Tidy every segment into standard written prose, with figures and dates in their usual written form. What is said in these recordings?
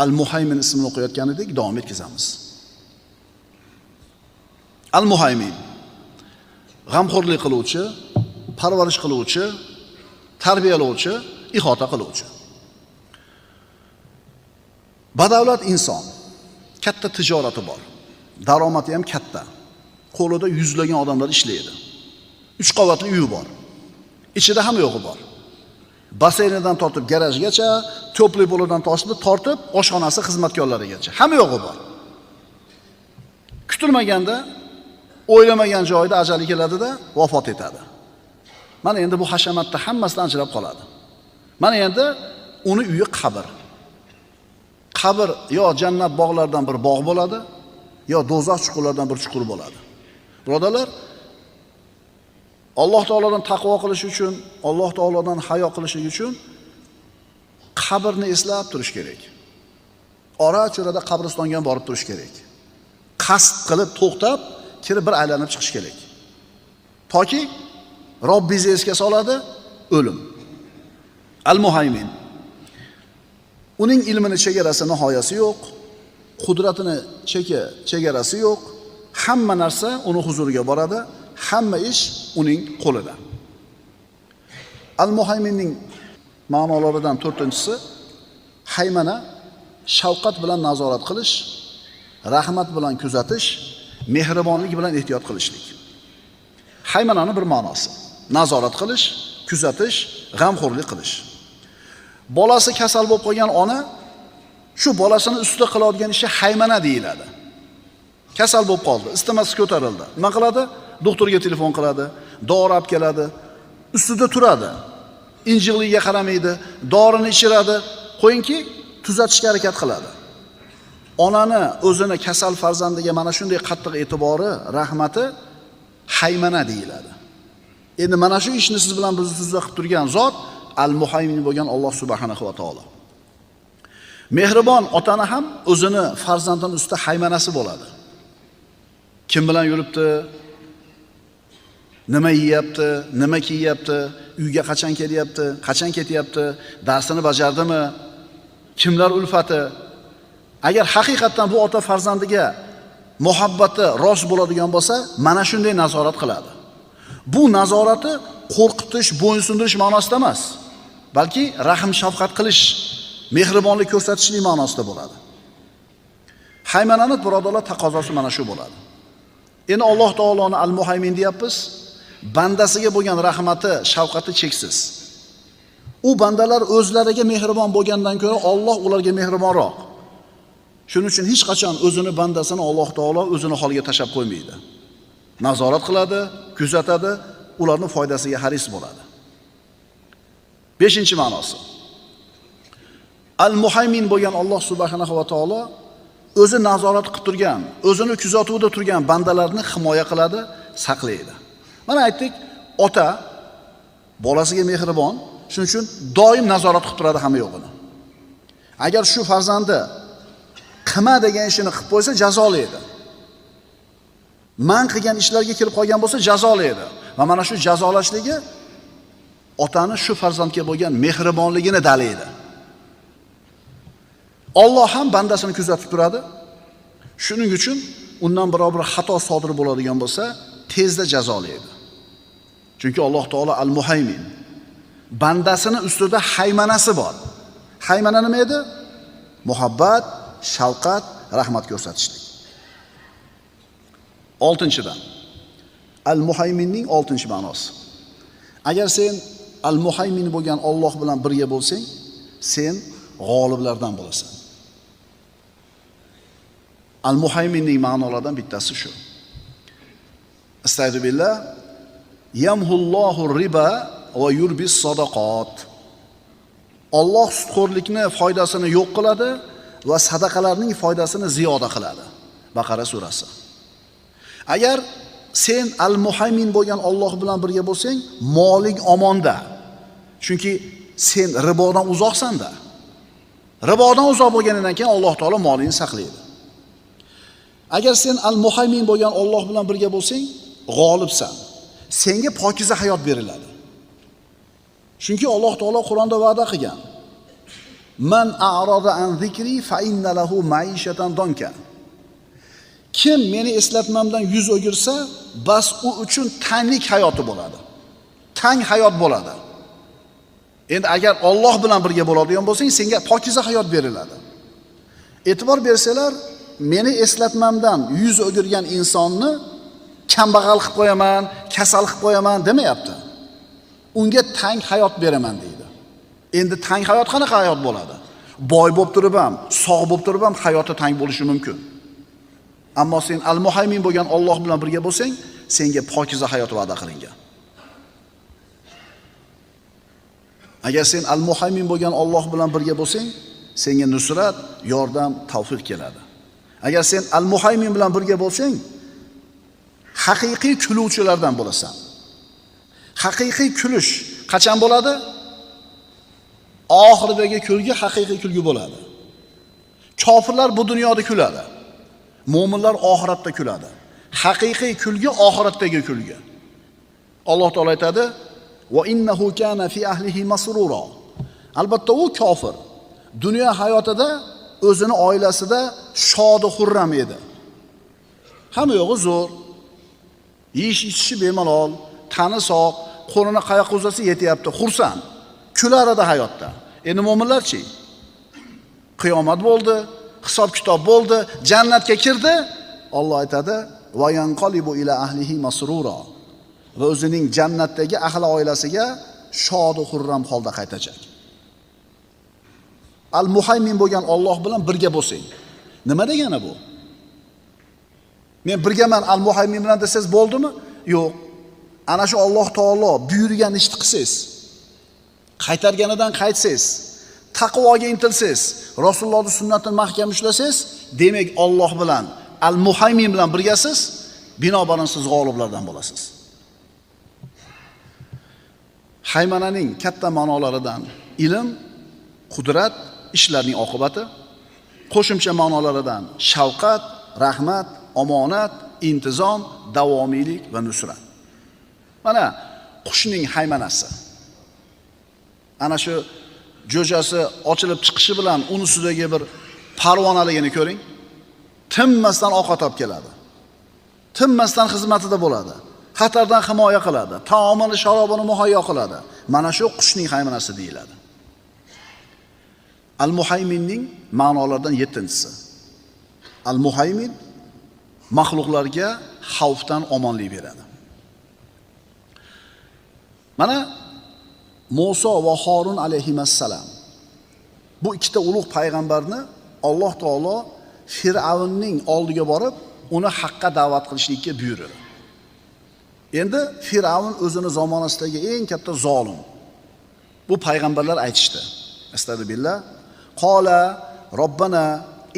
Al-Muhaymin ismini o'qiyotgan edik, davom etkazamiz. Al-Muhaymin g'amxo'rlik qiluvchi, parvarish qiluvchi, tarbiyalovchi, ihota qiluvchi. Badavlat inson, katta tijorati bor. Daromadi ham katta. Qo'lida yuzlagan odamlar ishlaydi. 3 qavatli uyi bor. Ichida hamma yo'g'i bor. Baseynidan tortib garajgacha, to'pli bo'lidan tortib oshxonasi xizmatkorlarigacha hamma yo'g'i bor. Kutilmaganda, o'ylamagan joyda ajali keladi-da, vafot etadi. Mana endi bu hashamatda hammasidan ajrab qoladi. Mana endi uni uyi qabr. Qabr yo jannat bog'laridan bir bog' bo'ladi, yo do'zax chuqurlaridan bir chuqur bo'ladi. Birodarlar, Alloh taolodan taqvo qilish uchun, Alloh taolodan hayo qilish uchun qabrni eslab turish kerak. Ora-chorada qabristonga borib turish kerak. Qasd qilib to'xtab, kirib bir aylanib chiqish kerak. Toki Robbingizni esga soladi o'lim. Al-Muhaymin. Uning ilmini chegarasi nihoyasi yo'q, qudratini chegarasi yo'q. Hamma narsa uni huzuriga boradi, hamma ish uning qo'lida. Al-Muhayminning ma'nolaridan 4-inchisi haymana, shafqat bilan nazorat qilish, rahmat bilan kuzatish, mehribonlik bilan ehtiyot qilishlik. Haymananing bir ma'nosi: nazorat qilish, kuzatish, g'amxo'rlik qilish. Bolasi kasal bo'lib qolgan ona shu bolasini ustida qiladigan ishi haymana deyiladi. Kasal bo'lib qoldi, istamasi ko'tarildi. Nima qiladi? Doktorga telefon qiladi, dori olib keladi, ustida turadi. Injiqligiga qaramaydi, dorini ichiradi, qo'yingki, tuzatishga harakat qiladi. Onani o'zini kasal farzandiga mana shunday qattiq e'tibori, rahmati haymana deyiladi. Endi mana shu ishni siz bilan bizni sizda qilib turgan zot Al-Muhaymin bo'lgan Alloh subhanahu va taolo. Mehribon otani ham o'zini farzandining ustida haymanasi bo'ladi. Kim bilan yuribdi? Nima yeyapti? Nima kiyyapti? Uyga qachon kelyapti? Qachon ketyapti? Darsini bajardimi? Kimlar ulfati? Agar haqiqatan bu ota farzandiga muhabbati rost bo'ladigan bo'lsa, mana shunday nazorat qiladi. Bu nazorati qo'rqitish, bo'ysuндirish ma'nosida emas, balki rahm shafqat qilish, mehribonlik ko'rsatishlik ma'nosida bo'ladi. Haymanani birodarlar taqozosi mana shu bo'ladi. Endi Alloh taoloni Al-Muhaymin deyapmiz. Bandasiga bo'lgan rahmati, shafqati cheksiz. U bandalar o'zlariga mehribon bo'lgandan ko'ra Alloh ularga mehribonroq. Shuning uchun hech qachon o'zini bandasini Alloh taolo o'zini holiga tashab qo'ymaydi. Nazorat qiladi, kuzatadi, ularning foydasiga haris bo'ladi. 5-ma'nosi. Al-Muhaymin bo'lgan Alloh subhanahu va taolo o'zi nazorat qilib turgan, o'zini kuzatuvida turgan bandalarni himoya qiladi, saqlaydi. Mana aytdik, ota bolasiga mehribon, shuning uchun doim nazorat qilib turadi hamma yo'g'ini. Agar shu farzandi qilma degan ishini qilib qo'ysa, jazolaydi. Man qilgan ishlarga kirib qolgan bo'lsa, jazolaydi. Va mana shu jazolashligi otani shu farzandga bo'lgan mehribonligini dalaydi. Alloh ham bandasini kuzatib turadi. Shuning uchun undan biror bir xato sodir bo'ladigan bo'lsa, tezda jazolaydi. Chunki Alloh taolo Al-Muhaymin, bandasini ustida haymanasi bor. Haymana nima edi? Muhabbat, shafqat, rahmat ko'rsatishlik. 6-dan. Al-Muhayminning 6-ma'nosi. Agar sen Al-Muhaymin bo'lgan Alloh bilan birga bo'lsang, sen g'oliblardan bo'lasan. Al-Muhayminning ma'nolaridan bittasi shu. Astagfirullah. Yamhullohu riba va yurbis sadaqat. Alloh sudxo'rlikni foydasini yo'q qiladi va sadaqalarning foydasini ziyoda qiladi. Baqara surasi. Agar sen Al-Muhaymin bo'lgan Alloh bilan birga bo'lsang, moling omonda. Chunki sen ribodan uzoqsan-da. Ribodan uzoq bo'lganidan keyin Alloh taolo molingni saqlaydi. Agar sen Al-Muhaymin bo'lgan Alloh bilan birga bo'lsang, g'olibsan. Senga pokiza hayot beriladi. Chunki Alloh taolo Qur'onda va'da qilgan. Man a'rada an zikri fa inna lahu ma'ishatan donka. Kim meni eslatmamdan yuz o'girsa, bas u uchun tanglik hayoti bo'ladi. Tang hayot bo'ladi. Endi agar Alloh bilan birga bo'ladigan bo'lsang, senga pokiza hayot beriladi. E'tibor bersalar, meni eslatmamdan yuz o'girgan insonni kambag'al qilib qo'yaman, kasal qilib qo'yaman demayapti. Unga tang hayot beraman deydi. Endi tang hayot qanaqa hayot bo'ladi? Boy bo'lib turib ham, sog' bo'lib turib ham hayoti tang bo'lishi mumkin. Ammo sen al-Muhaymin bo'lgan Alloh bilan birga bo'lsang, senga pokiza hayot va'da qilingan. Agar sen al-Muhaymin bo'lgan Alloh bilan birga bo'lsang, senga nusrat, yordam, tavfiq keladi. Agar sen al-Muhaymin bilan birga bo'lsang, haqiqiy kuluvchilardan bo'lasan. Haqiqiy kulish qachon bo'ladi? Oxiridagi kulgi haqiqiy kulgi bo'ladi. Kofirlar bu dunyoda kuladi. Mo'minlar oxiratda kuladi. Haqiqiy kulgi oxiratdagi kulgi. Alloh taolay aytadi: "Va innahu kana fi ahlihi masrura." Albatta u kofir dunyo hayotida o'zini oilasida shod va xurram edi. Hamma yo'g'i zo'r. Yeyish-ichishi bemalol, tani sog', qo'lini qayoqqa uzatsa yetyapti, xursand. Kular edi hayotda. Endi mo'minlarchi? Qiyomat bo'ldi, hisob-kitob bo'ldi, jannatga kirdi. Alloh aytadi: "Va yanqalibu ila ahlihi masrura." Va o'zining jannatdagi ahli oilasiga shod va xurram holda qaytacak. Al-Muhaymin bo'lgan Alloh bilan birga bo'lsang. Nima degani bu? Men birgaman al-Muhaymin bilan desangiz bo'ldimi? Yo'q. Ana shu Alloh taolo buyurgan ishni qilsangiz, qaytarganidan qaytsangiz, taqvoga intilsangiz, Rasulullohning sunnatini mahkam ushlasangiz, demak Alloh bilan al-Muhaymin bilan birgasiz, binobarin siz g'oliblardan bo'lasiz. Haymananing katta ma'nolaridan ilm, qudrat, ishlarning oqibati, qo'shimcha ma'nolaridan shafqat, rahmat, omonat, intizom, davomiylik va nusrat. Mana qushning haymanasi. Ana shu jo'jasi ochilib chiqishi bilan uni ustidagi bir parvonaligini ko'ring. Tinmasdan ovqat olib keladi. Tinmasdan xizmatida bo'ladi. Xatardan himoya qiladi. Taomini, sharobini muhayyo qiladi. Mana shu qushning haymanasi deyiladi. Al-Muhayminning ma'nolaridan 7-si. Al-Muhaymin maxluqlarga xavfdan omonlik beradi. Mana Musa va Harun alayhimassalam bu ikkita ulug' payg'ambarni Alloh taolo Fir'avnning oldiga borib, uni haqqa da'vat qilishlikka buyurdi. Endi Fir'avn o'zini zamonasidagi eng katta zolim. Bu payg'ambarlar aytishdi. Astagfirullah. Qala robbana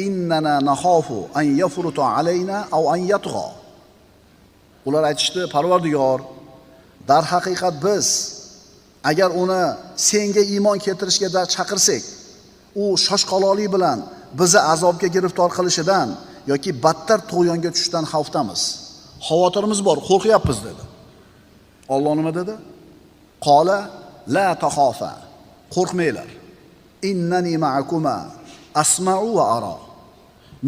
innana naxofu an yafruta alayna aw an yatgha. Ular aytishdi, Parvardigor, dar haqiqat biz agar uni senga iymon keltirishga chaqirsak, u shoshqaloqlik bilan bizni azobga giriftor qilishidan yoki battar tug'yonga tushishdan xavfdamiz. Xavotirimiz bor, qo'rqyapmiz dedi. Alloh nima dedi? Qala la taxofa. Qo'rqmanglar. Innani ma'akuma asma'u va ara.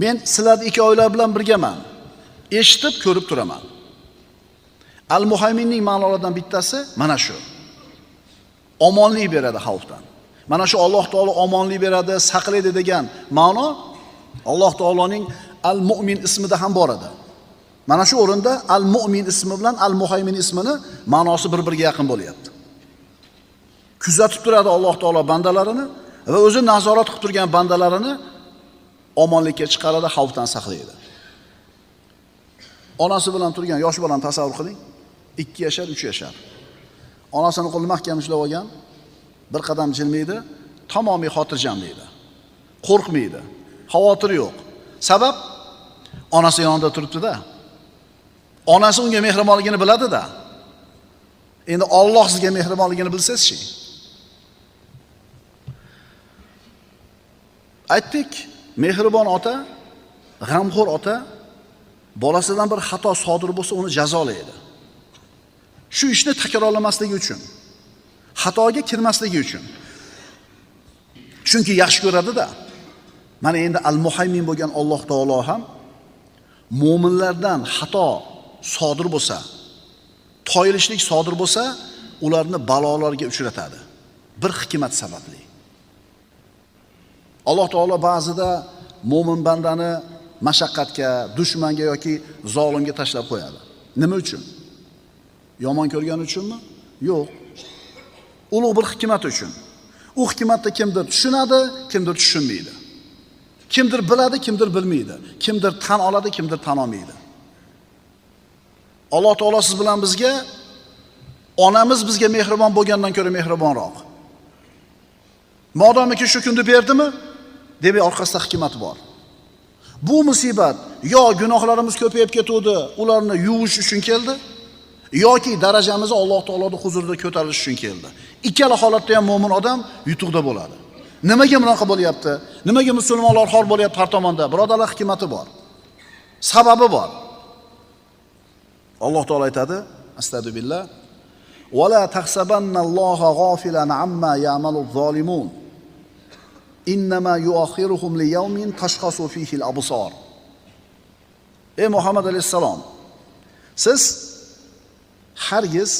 Men sizlar ikkovlar bilan birgaman. Eshitib, ko'rib turaman. Al-Muhayminning ma'nolaridan bittasi mana shu. Omonlik beradi xavfdan. Mana shu Alloh taolo omonlik beradi, saqlaydi degan ma'no Alloh taoloning Al-Mu'min ismida ham bor edi. Mana shu o'rinda Al-Mu'min ismi bilan Al-Muhaymin ismini ma'nosi bir-biriga yaqin bo'lyapti. Kuzatib turadi Alloh taolo bandalarini va o'zi nazorat qilib turgan bandalarini omonlikka chiqaradi, xavfdan saqlaydi. Onasi bilan turgan yosh bolani tasavvur qiling. 2 yashar, 3 yashar. Onasini qo'lini mahkam ushlab olgan, bir qadam jilmaydi, tamomiy xotirjam deydi. Qo'rqmaydi, xavotir yo'q. Sabab onasi yonida turibdi-da. Onasi unga mehribonligini biladi-da. Endi Alloh sizga mehribonligini bilsangiz-chi. Aytdik, mehribon ota, g'amxo'r ota bolasidan bir xato sodir bo'lsa, uni jazolaydi. Shu ishni takrorlamasligi uchun, xatoga kirmasligi uchun. Chunki yaxshi ko'radi-da. Mana endi al-Muhaymin bo'lgan Alloh taolo ham mu'minlardan xato sodir bo'lsa, toyilishlik sodir bo'lsa, ularni balolarga uchratadi. Bir hikmat sababli. Alloh taolo ba'zida mu'min bandani mashaqqatga, dushmanga yoki zolimga tashlab qo'yadi. Nima uchun? Yomon ko'rgani uchunmi? Yo'q. Ulug' bir hikmat uchun. U hikmatni kimdir tushunadi, kimdir tushunmaydi. Kimdir biladi, kimdir bilmaydi. Kimdir tan oladi, kimdir tan olmaydi. Alloh taolo siz bilan bizga onamiz bizga mehribon bo'lgandan ko'ra mehribonroq. Modomiki shu kunni berdimi? Demak, orqasida hikmat bor. Bu musibat yo gunohlarimiz ko'payib ketuvdi, ularni yuvish uchun keldi, yoki darajamizni Alloh taoloning huzurida ko'tarish uchun keldi. Ikkala holatda ham mu'min odam yutuqda bo'ladi. Nimaga bunaqa bo'lyapti? Nimaga musulmonlar xor bo'lyapti har tomonda? Birodarlar, hikmati bor. Sababi bor. Alloh taolo aytadi: Astagfirullah. "Va la tahsabanalloha g'ofilan amma ya'maluz zolimun. Innama yu'akhiruhum liyawmin tashkhasu fihi al-absar." Ey Muhammad alayhisalom, siz hargiz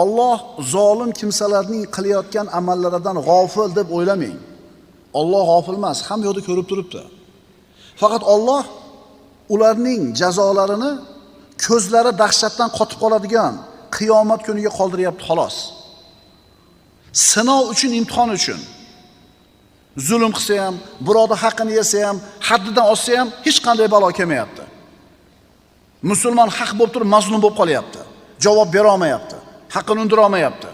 Alloh zolim kimsalarning qilayotgan amallaridan g'ofil deb o'ylamang. Alloh g'ofil emas, ham yo'da ko'rib turibdi. Faqat Alloh ularning jazolarini ko'zlari dahshatdan qotib qoladigan qiyomat kuniga qoldiryapti xolos. Sinov uchun, imtihon uchun. Zulm qilsa ham, birovning haqqini yesa ham, haddidan oshsa ham hech qanday balo kelmayapti. Musulmon haq bo'lib turib mazlum bo'lib qolyapti. Javob bera olmayapti. Haqqini undira olmayapti.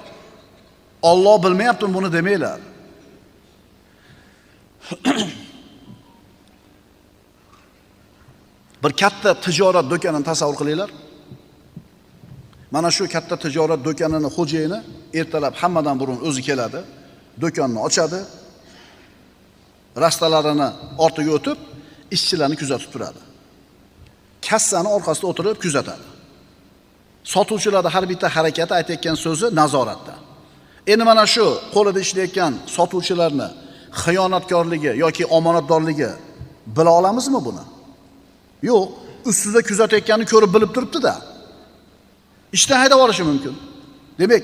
Alloh bilmayapti buni demanglar. Bir katta tijorat do'konini tasavvur qilinglar. Mana shu katta tijorat do'konining xo'jayini ertalab hammadan burun o'zi keladi, do'konni ochadi, rastalarini ortiga o'tib, ishchilarni kuzatib turadi. Kassani orqasida o'tirib kuzatadi. Sotuvchilarning har bitta harakati, aytayotgan so'zi nazoratda. Endi mana shu qo'lida ishlayotgan sotuvchilarni xiyonatkorligi yoki omonatdorligi bila olamizmi buni? Yo'q, ustida kuzatayotganini ko'rib bilib turibdi-da. Ishdan haydab yuborishi mumkin. Demak,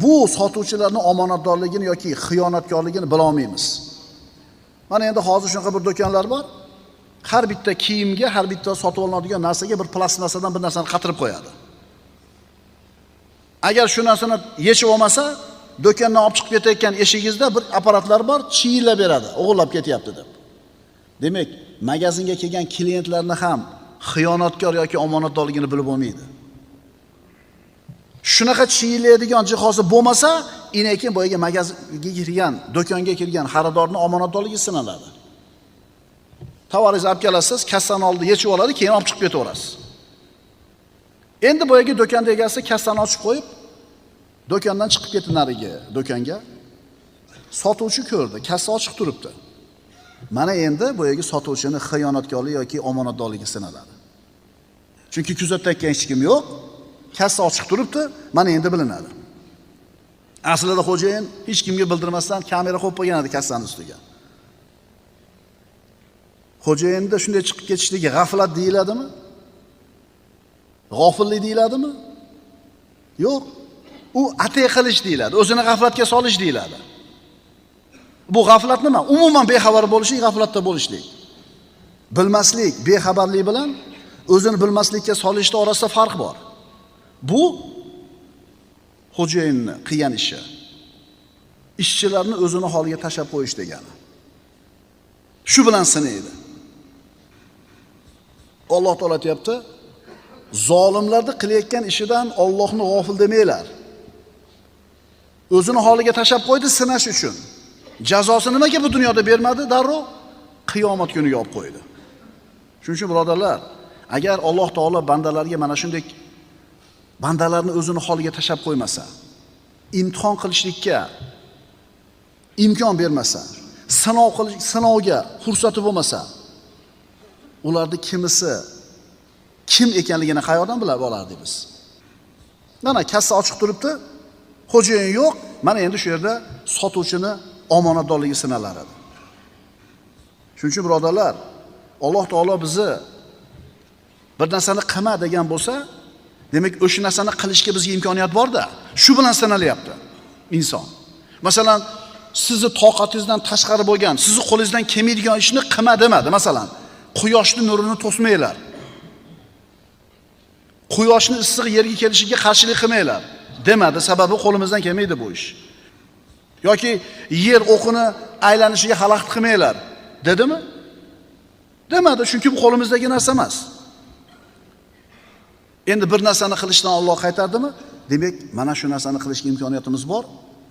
bu sotuvchilarning omonatdorligini yoki xiyonatkorligini bila olmaymiz. Mana endi hozir shunaqa bir do'konlar bor. Har bitta kiyimga, har bitta sotib olinadigan narsaga bir plastmassadan bir narsani qatirib qo'yadi. Agar shu narsani yechib olmasa, do'kondan olib chiqib ketayotgan eshigingizda bir apparatlar bor, chiyillab beradi, o'g'irlab ketyapti deb. Demak, magazinga kelgan klientlarni ham xiyonatkor yoki omonatdorligini bilib olmaydi. Shunaqa chiyillaydigan jihozi bo'lmasa, inekin boyaga magazinga kirgan, do'konga kirgan xaridorning omonatdorligi sinaladi. Tovaringizni olib kelasiz, kassani oldida yechib oladi, keyin olib chiqib ketaverasiz. Endi boyaga do'konda egasi kassani ochib qo'yib, do'kondan chiqib ketdi nariga do'konga. Sotuvchi ko'rdi, kassa ochiq turibdi. Mana endi boyaga sotuvchining xiyonatkorligi yoki omonatdorligi sinaladi. Chunki kuzatayotgan hech kim yo'q, kassa ochiq turibdi, mana endi bilinadi. Aslida xo'jayin hech kimga bildirmasdan kamera qo'yib qo'ygan edi kassani ustiga. Xo'jayinda shunday chiqib ketishligi g'aflat deyiladimi? G'ofillik deyiladimi? Yo'q. U atay qilish deyiladi, o'zini g'aflatga solish deyiladi. Bu g'aflat nima? Umuman bexabar bo'lishlik, g'aflatda bo'lishlik. Bilmaslik, bexabarlik bilan o'zini bilmaslikka solishda orasida farq bor. Bu xo'jayinni qilgan ishi. Ishchilarni o'zini holiga tashlab qo'yish degani. Shu bilan sinaydi. Alloh taolo aytayapti: zolimlarni qilayotgan ishidan Allohni g'ofil demanglar. O'zini holiga tashlab qo'ydi sinash uchun. Jazosi nimaga bu dunyoda bermadi? Darrov qiyomat kuniga olib qo'ydi. Shuning uchun birodarlar, agar Alloh taolo bandalarga mana shunday bandalarni o'zini holiga tashlab qo'ymasa, imtihon qilishlikka imkon bermasa, sinovga fursati bo'lmasa, ularning kimisi kim ekanligini qayoqdan bilib olardik biz? Mana kassa ochiq turibdi, xo'jayin yo'q. Mana endi shu yerda sotuvchini omonatdorligi sinalar edi. Shuning uchun birodarlar, Alloh taolo bizni bir narsani qilma degan bo'lsa, demak o'sha narsani qilishga bizga imkoniyat bor-da. Shu bilan sinalyapti inson. Masalan, sizni toqatingizdan tashqari bo'lgan, sizni qo'lingizdan kelmaydigan ishni qilma demadi. Masalan, quyoshning nurini to'smanglar. Quyoshning issiq yerga kelishiga qarshilik qilmanglar demadi, sababi qo'limizdan kelmaydi bu ish. Yoki yer o'qini aylanishiga xalaqit qilmanglar dedimi? Demadi, chunki bu qo'limizdagi narsa emas. Endi bir narsani qilishdan Alloh qaytardimi? Demak, mana shu narsani qilishga imkoniyatimiz bor.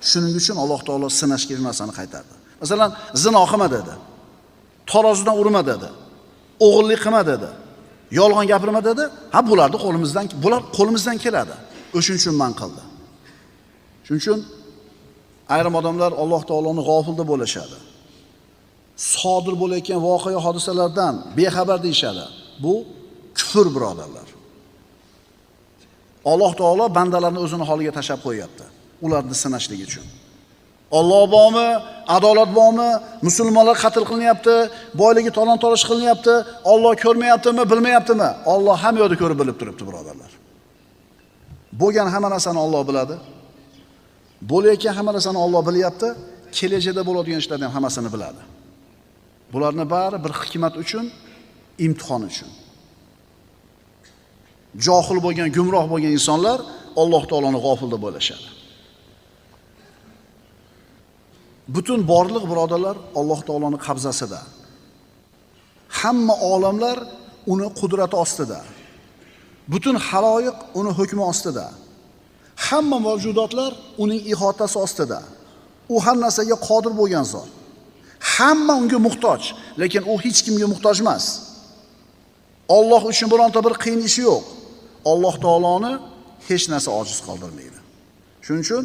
Shuning uchun Alloh taolo sinashga shu narsani qaytardi. Masalan, zino qilma dedi. Tarozidan urma dedi. O'g'illik qilma dedi. Yolg'on gapirma dedi. Ha, bular qo'limizdan keladi. O'shuning uchun man qildi. Shuning uchun ayrim odamlar Alloh taoloni g'ofilda bo'lishadi. Sodir bo'layotgan voqea hodisalardan bexabar deyshadi. Bu kufr, birodarlar. Alloh taolo bandalarni o'zini holiga tashab qo'yapti, ularni sinashlik uchun. Alloh bormi, adolat bormi, musulmonlar qatl qilinyapti, boyligi talon-toroj qilinyapti, Alloh ko'rmayaptimi, bilmayaptimi? Alloh hamma yo'da ko'rib bilib turibdi, birodarlar. Bo'lgan hamma narsani Alloh biladi. Bo'layotgan hamma narsani Alloh bilyapti, kelajakda bo'ladigan ishlarni ham hammasini biladi. Bularni bari bir hikmat uchun, imtihon uchun. Johil bo'lgan, gumroh bo'lgan insonlar Alloh taoloni g'ofilda bo'lishadi. Butun borliq, birodarlar, Alloh taoloning qabzasida. Hamma olamlar uni qudrati ostida. Butun haloyiq uni hukmi ostida. Hamma mavjudotlar uning ihotasi ostida. U har narsaga qodir bo'lgan zot. Hamma unga muhtoj, lekin u hech kimga muhtoj emas. Alloh uchun bironta bir qiyin ishi yo'q. Alloh taoloni hech narsa ojiz qoldirmaydi. Shuning uchun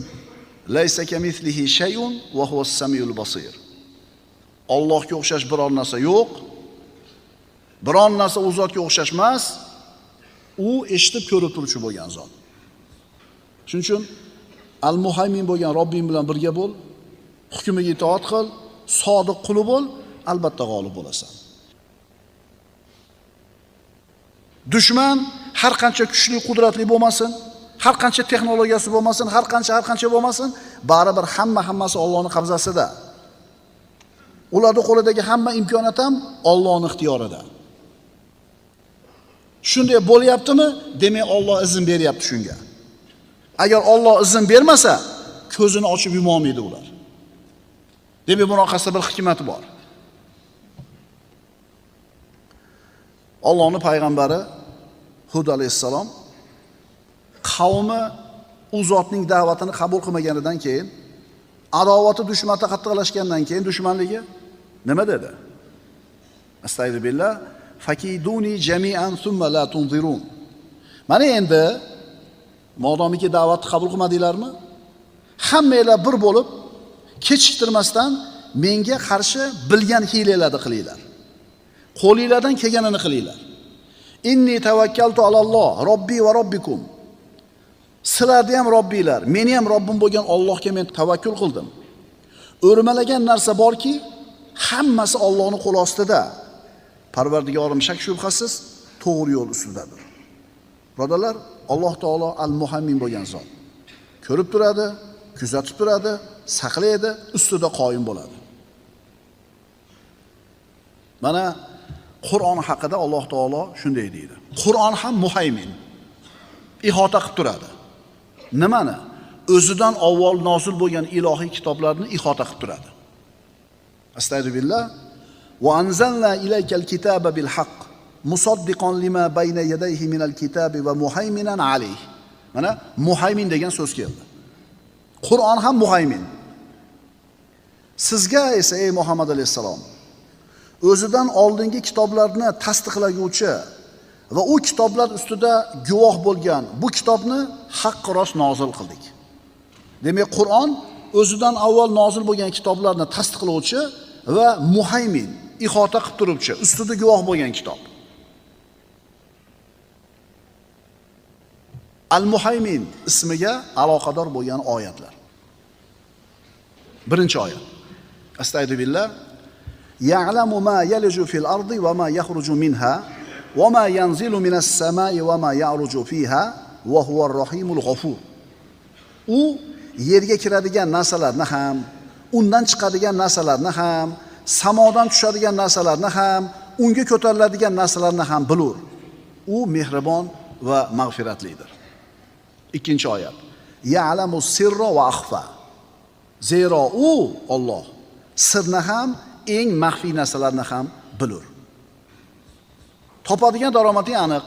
laysa kamithlihi shay'un va huwas samiul basir. Allohga o'xshash biror narsa yo'q. Biron narsa u zotga o'xshash emas. U eshitib ko'rib turuvchi bo'lgan zot. Shuning uchun al-muhaymin bo'lgan Robbing bilan birga bo'l, hukmiga itoat qil, sodiq quli bo'l, albatta g'olib bo'lasan. Dushman har qancha kuchli, qudratli bo'lmasin, har qancha texnologiyasi bo'lmasin, har qancha bo'lmasin, baribir hammasi Allohning qabzasida. Ularning qo'lidagi hamma imkoniyat ham Allohning ixtiyorida. Shunday bo'lyaptimi? Demak, Alloh izn beryapti shunga. Agar Alloh izn bermasa, ko'zini ochib yuma olmaydi ular. Demak, buning orqasida bir hikmati bor. Allohning payg'ambari Hud alayhissalom qavmi u zotning da'vatini qabul qilmaganidan keyin, adovati dushmani qattiqlashgandan keyin dushmanligi nima dedi? Astagfirullah, fakiduni jami'an thumma la tunzirun. Mana endi modomiki da'vatni qabul qilmadinglarmi? Hammanglar bir bo'lib, kechiktirmasdan menga qarshi bilgan hiylalarni qilinglar. Qo'lingizdan kelganini qilinglar. Inni tavakkaltu alalloh, robbi va robbikum. Sizlarni ham robbinglar, meni ham robbim bo'lgan Allohga men tavakkul qildim. O'rmalagan narsa borki, hammasi Allohning qo'li ostida. Parvardigorim shak shubhasiz to'g'ri yo'l ustidadir. Birodarlar, Alloh taolo al-muhammin bo'lgan zot. Ko'rib turadi, kuzatib turadi, saqlaydi, ustida qoyim bo'ladi. Mana Qur'on haqida Alloh taolo shunday deydi. Qur'on ham muhaymin, ihota qilib turadi. Nimani? O'zidan avval nozil bo'lgan ilohiy kitoblarni ihota qilib turadi. Astagfirullah. Va anzalna ilaykal kitaba bil haqq musaddiqan lima bayna yadayhi minal kitabi va muhayminan alayh. Mana muhaymin degan so'z keldi. Qur'on ham muhaymin. Sizga esa ey Muhammad alayhisalom, o'zidan oldingi kitoblarni tasdiqlovchi va u kitoblar ustida guvoh bo'lgan bu kitobni haqq rost nozil qildik. Demak, Qur'on o'zidan avval nozil bo'lgan kitoblarni tasdiqlovchi va muhaymin, ihota qilib turuvchi, ustida guvoh bo'lgan kitob. Al-Muhaymin ismiga aloqador bo'lgan oyatlar. Birinchi oyat. Astagfirullah. Ya'lamu ma yaliju fil ardi va ma yakhruju minha va ma yanzilu minas samai va ma ya'ruju fiha va huvar rohimul g'afur. U yerga kiradigan narsalarni ham, undan chiqadigan narsalarni ham, samodan tushadigan narsalarni ham, unga ko'tariladigan narsalarni ham bilur. U mehribon va mag'firatlidir. Ikkinchi oyat. Ya'lamu sirra va akhfa. Zero u Alloh sirni ham, eng maxfiy narsalarni ham bilur. Topadigan daromading aniq,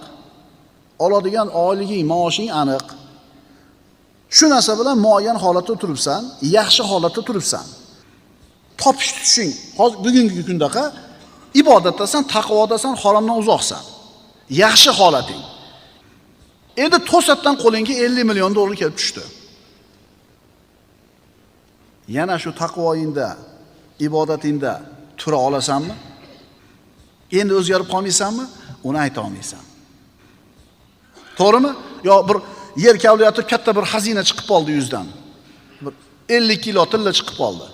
oladigan oyliging, maoshing aniq. Shu narsa bilan muayyan holatda turibsan, yaxshi holatda turibsan. Topish tutishing hozir bugungi kundaqa ibodatdasan, taqvodasan, haromdan uzoqsan. Yaxshi holating. Endi to'satdan qo'lingga 50 million dollar kelib tushdi. Yana shu taqvoyingda, ibodatingda tura olasanmi? Endi o'zgarib qolmaysanmi? Uni ayta olmaysan. To'g'rimi? Yo bir yer kavlayotib katta bir xazina chiqib qoldi yuzdan. Bir 50 kilo tilla chiqib qoldi.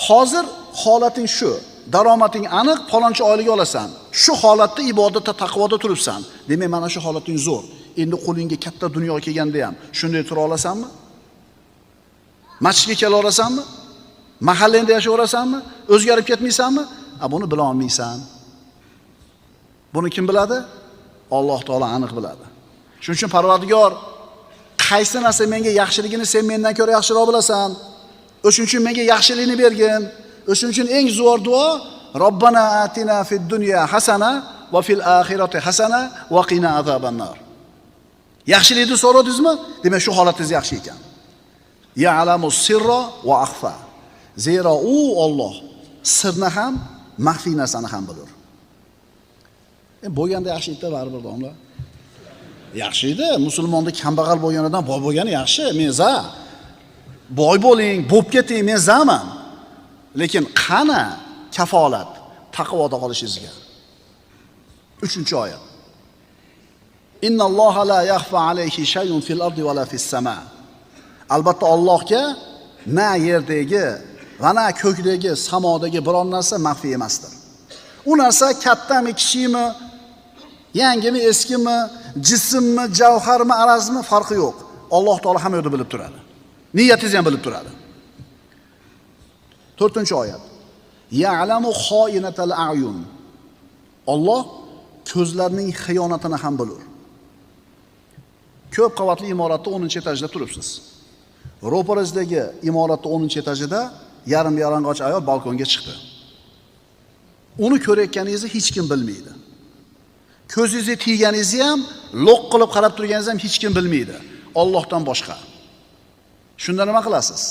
Hozir holating shu, daromading aniq, faloncha oylik olasan. Shu holatda ibodatda, taqvoda turibsan. Demak, mana shu holating zo'r. Endi qo'lingga katta dunyo kelganda ham shunday tura olasanmi? Masjidga kela olasanmi? Mahallangda yashayverasanmi? O'zgarib ketmaysanmi? Buni bila olmaysan. Buni kim biladi? Alloh taolo aniq biladi. Shuning uchun Parvardigor qaysi narsa menga yaxshiligini sen mendan ko'ra yaxshiroq bilasan. O'shuning uchun menga yaxshilikni bergin. O'shuning uchun eng zo'r duo Robbana atina fid dunya hasana va fil oxirati hasana va qina azabannar. Yaxshilikni so'radingizmi? Demak, shu holatingiz yaxshi ekan. Ya'lamu sirra va akhfa. Zero u Alloh sirni ham, maxfiy narsani ham bilur. Bo'lganda yaxshi edi baribir domla. Yaxshi edi, musulmonda kambag'al bo'lganidan boy bo'lgani yaxshi. Men za boy bo'ling, bo'p keting, men zaman. Lekin qana kafolat taqvoda qolishingizga. 3-oyat. Innalloha la yakhfa alayhi shay'un fil ardi va la fis sama. Albatta Allohga na yerdagi va na ko'kdagi, samodagi biror narsa maxfiy emasdir. U narsa kattami, kichikmi, yangimi, eskimi, jismmi, javharmi, arazmi farqi yo'q. Alloh taolo hamma yerda bilib turadi. Niyatingizni ham bilib turadi. 4-oyat. Ya'lamu xoinatal a'yun. Alloh ko'zlarning xiyonatini ham bilur. Ko'p qavatli imoratda 10-etajda turibsiz. Ro'parazdagi imoratda 10-etajida yarim-yalang'och ayol balkonga chiqdi. Uni ko'rayotganingizni hech kim bilmaydi. Ko'zingizga tiyganingizni ham, loq qilib qarab turganingizni ham hech kim bilmaydi, Allohdan boshqa. Shunda nima qilasiz?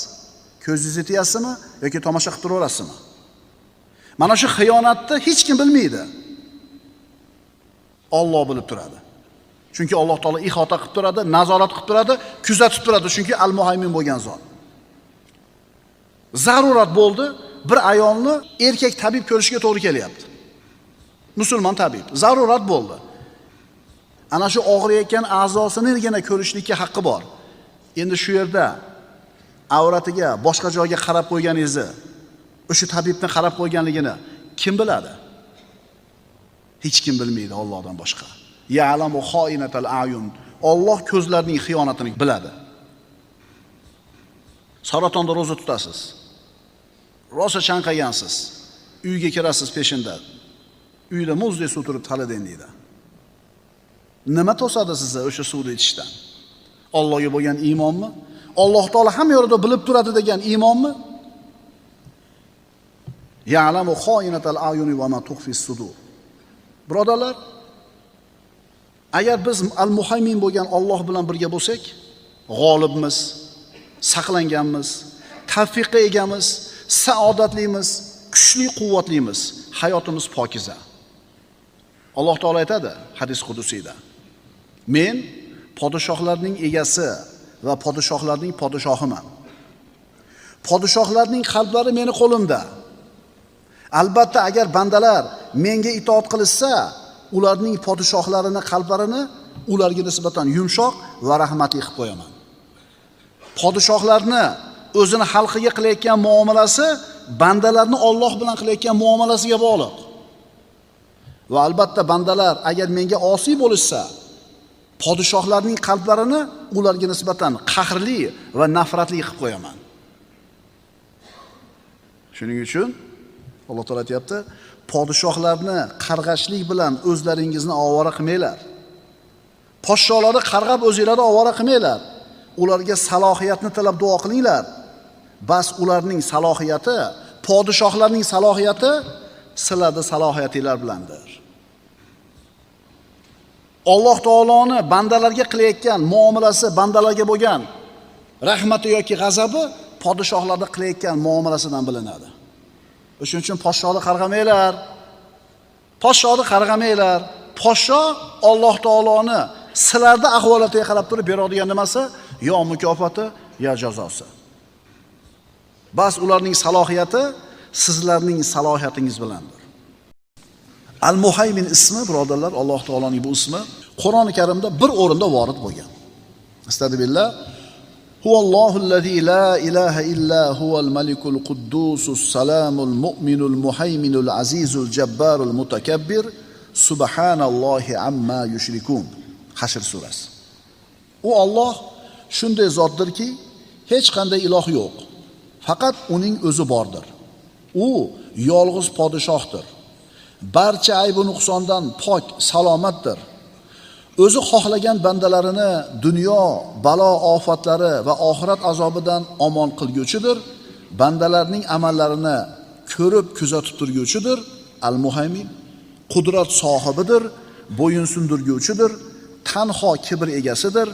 Ko'zingizga tiyasizmi yoki tomosha qilib turaverasizmi? Mana shu xiyonatni hech kim bilmaydi. Alloh bilib turadi. Chunki Alloh taolo ihota qilib turadi, nazorat qilib turadi, kuzatib turadi, chunki al-muhaymin bo'lgan zot. Zarurat bo'ldi, bir ayolni erkak tabib ko'rishga to'g'ri kelyapti. Musulmon tabib, zarurat bo'ldi. Ana shu og'riyotgan a'zosinigina ko'rishlikka haqqi bor. Endi shu yerda avratiga, boshqa joyga qarab qo'yganingizni, o'sha tabibni qarab qo'yganligini kim biladi? Hech kim bilmaydi Allohdan boshqa. Ya'lamu xoinatal a'yun. Alloh ko'zlarning xiyonatini biladi. Saratonda roza tutasiz. Rosa chanqagansiz. Uyga kirasiz peshinda. Uyda muzdek suv turib talading deydi. Nima to'sadi sizni o'sha suvni ichishdan? Allohga bo'lgan iymonmi? Alloh taolo hamma yerda bilib turadi degan iymonmi? Ya'lamu xoinatal a'yuni va ma tukhfis sudur. Birodarlar, agar biz al-muhaymin bo'lgan Alloh bilan birga bo'lsak, g'olibmiz, saqlanganmiz, tavfiqqa egamiz, saodatlimiz, kuchli, quvvatlimiz, hayotimiz pokiza. Alloh taolo aytadi hadis qudusiyda: Men podshohlarning egasi va podshohlarning podshohiman. Podshohlarning qalblari meni qo'limda. Albatta agar bandalar menga itoat qilishsa, ularning podshohlarining qalblarini ularga nisbatan yumshoq va rahmatli qilib qo'yaman. Podshohlarni o'zini xalqiga qilayotgan muomalasi bandalarni Alloh bilan qilayotgan muomalasiga bog'liq. Va albatta bandalar agar menga osiy bo'lishsa, podshohlarning qalblarini ularga nisbatan qahrli va nafratli qilib qo'yaman. Shuning uchun Alloh taolo aytayapti, podshohlarni qarg'ashlik bilan o'zlaringizni ovora qilmanglar. Podshohlarni qarg'ab o'zinglarni ovora qilmanglar. Ularga salohiyatni tilab duo qilinglar. Bas ularning salohiyati, podshohlarning salohiyati sizlarning salohiyatinglar bilandir. Alloh taoloni bandalarga qilayotgan muomalasi, bandalarga bo'lgan rahmati yoki g'azabi podshohlarga qilayotgan muomalasidan bilinadi. Shuning uchun podshohni qarg'amanglar. Podshohni qarg'amanglar. Podsho Alloh taoloni sizlarning ahvolatiga qarab turib beradigan nimasi, yo mukofoti, yo jazosi. Bas ularning salohiyati sizlarning salohiyatingiz bilandir. Al-Muhaymin ismi, birodarlar, Alloh taoloning bu ismi Qur'oni Karimda bir o'rinda vorid bo'lgan. Astagfirullah. Huvallohu allazi la ilaha illa huval malikul quddusus salamul mu'minul muhayminul azizul jabbarul mutakabbir subhanallohi amma yushrikun. Hashr surasi. U Alloh shunday zotdirki, hech qanday iloh yo'q. Faqat uning o'zi bordir. U yolg'iz podshohdir. Barcha ayb va nuqsondan pok, salomatdir. O'zi xohlagan bandalarini dunyo balo ofatlari va oxirat azobidan omon qilguvchidir. Bandalarning amallarini ko'rib kuzatib turguvchidir. Al-Muhaymin qudrat sohibidir, bo'yin sundirguvchidir, tanho kibr egasidir.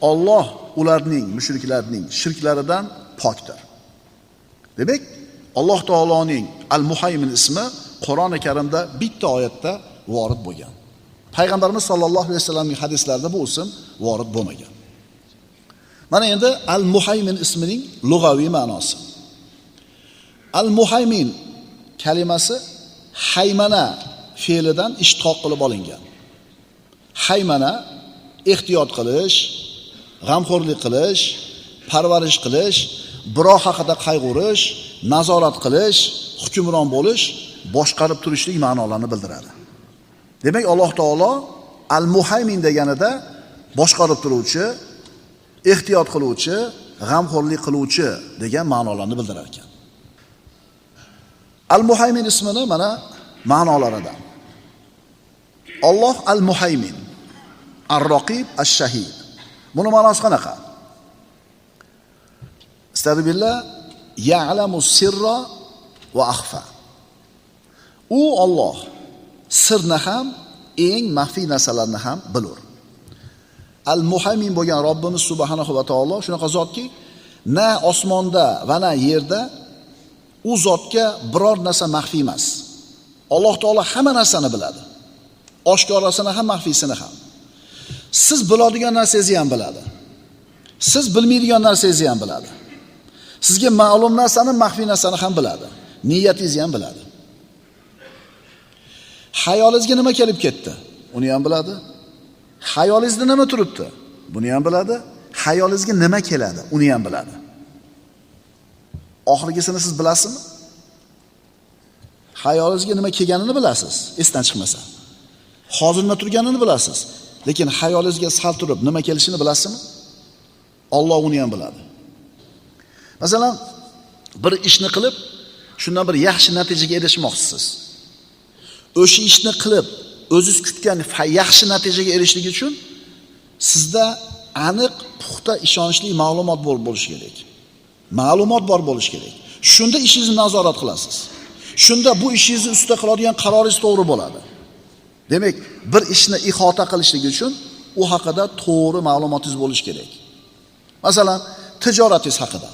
Alloh ularning, mushriklarning shirklaridan pokdir. Demak, Alloh taoloning Al-Muhaymin ismi Qur'oni Karimda bitta oyatda vorid bo'lgan. Payg'ambarimiz sollallohu alayhi vasallamning hadislarida bu ism vorid bo'lmagan. Mana endi Al-Muhaymin ismining lug'aviy ma'nosi. Al-Muhaymin kalimasi haymana fe'lidan ishtiqoq qilib olingan. Haymana ehtiyot qilish, g'amxo'rlik qilish, parvarish qilish, birov haqida qayg'urish, nazorat qilish, hukmron bo'lish, boshqarib turishlik ma'nolarini bildiradi. Demak, Alloh taolo Al-Muhaymin deganida boshqarib turuvchi, ehtiyot qiluvchi, g'amxo'rlik qiluvchi degan ma'nolarni bildirar ekan. Al-Muhaymin ismini mana ma'nolaridan. Alloh Al-Muhaymin, Ar-Raqib, Ash-Shahid. Buni ma'nosi qanaqa? Astagfirullah, ya'lamu sirra va akhfa. U Alloh sirni ham, eng maxfiy narsalarni ham bilur. Al-Muhaymin bo'lgan Robbimiz subhanahu va taolo shunaqa zotki, na osmonda va na yerda u zotga biror narsa maxfiy emas. Alloh taolo hamma narsani biladi. Oshkorasini ham, maxfiysini ham. Siz biladigan narsangizni ham biladi. Siz bilmaydigan narsangizni ham biladi. Sizga ma'lum narsani, maxfiy narsani ham biladi. Niyatingizni ham biladi. Hayolingizga nima kelib ketdi? Uni ham biladi. Hayolingizda nima turibdi? Buni ham biladi. Hayolingizga nima keladi? Uni ham biladi. Oxirgisini siz bilasizmi? Hayolingizga nima kelganini bilasiz, esdan chiqmasa. Hozir nima turganini bilasiz, lekin hayolingizga sal turib nima kelishini bilasizmi? Alloh uni ham biladi. Masalan, bir ishni qilib, shundan bir yaxshi natijaga erishmoqchisiz. O'sha ishni qilib, o'zingiz kutgan yaxshi natijaga erishishlik uchun sizda aniq, puxta, ishonchli ma'lumot bo'lishi kerak. Ma'lumot bor bo'lishi kerak. Shunda ishingizni nazorat qilasiz. Shunda bu ishingizni ustida qiladigan qaroringiz to'g'ri bo'ladi. Demak, bir ishni ihota qilishlik uchun u haqida to'g'ri ma'lumotingiz bo'lishi kerak. Masalan, tijoratingiz haqida.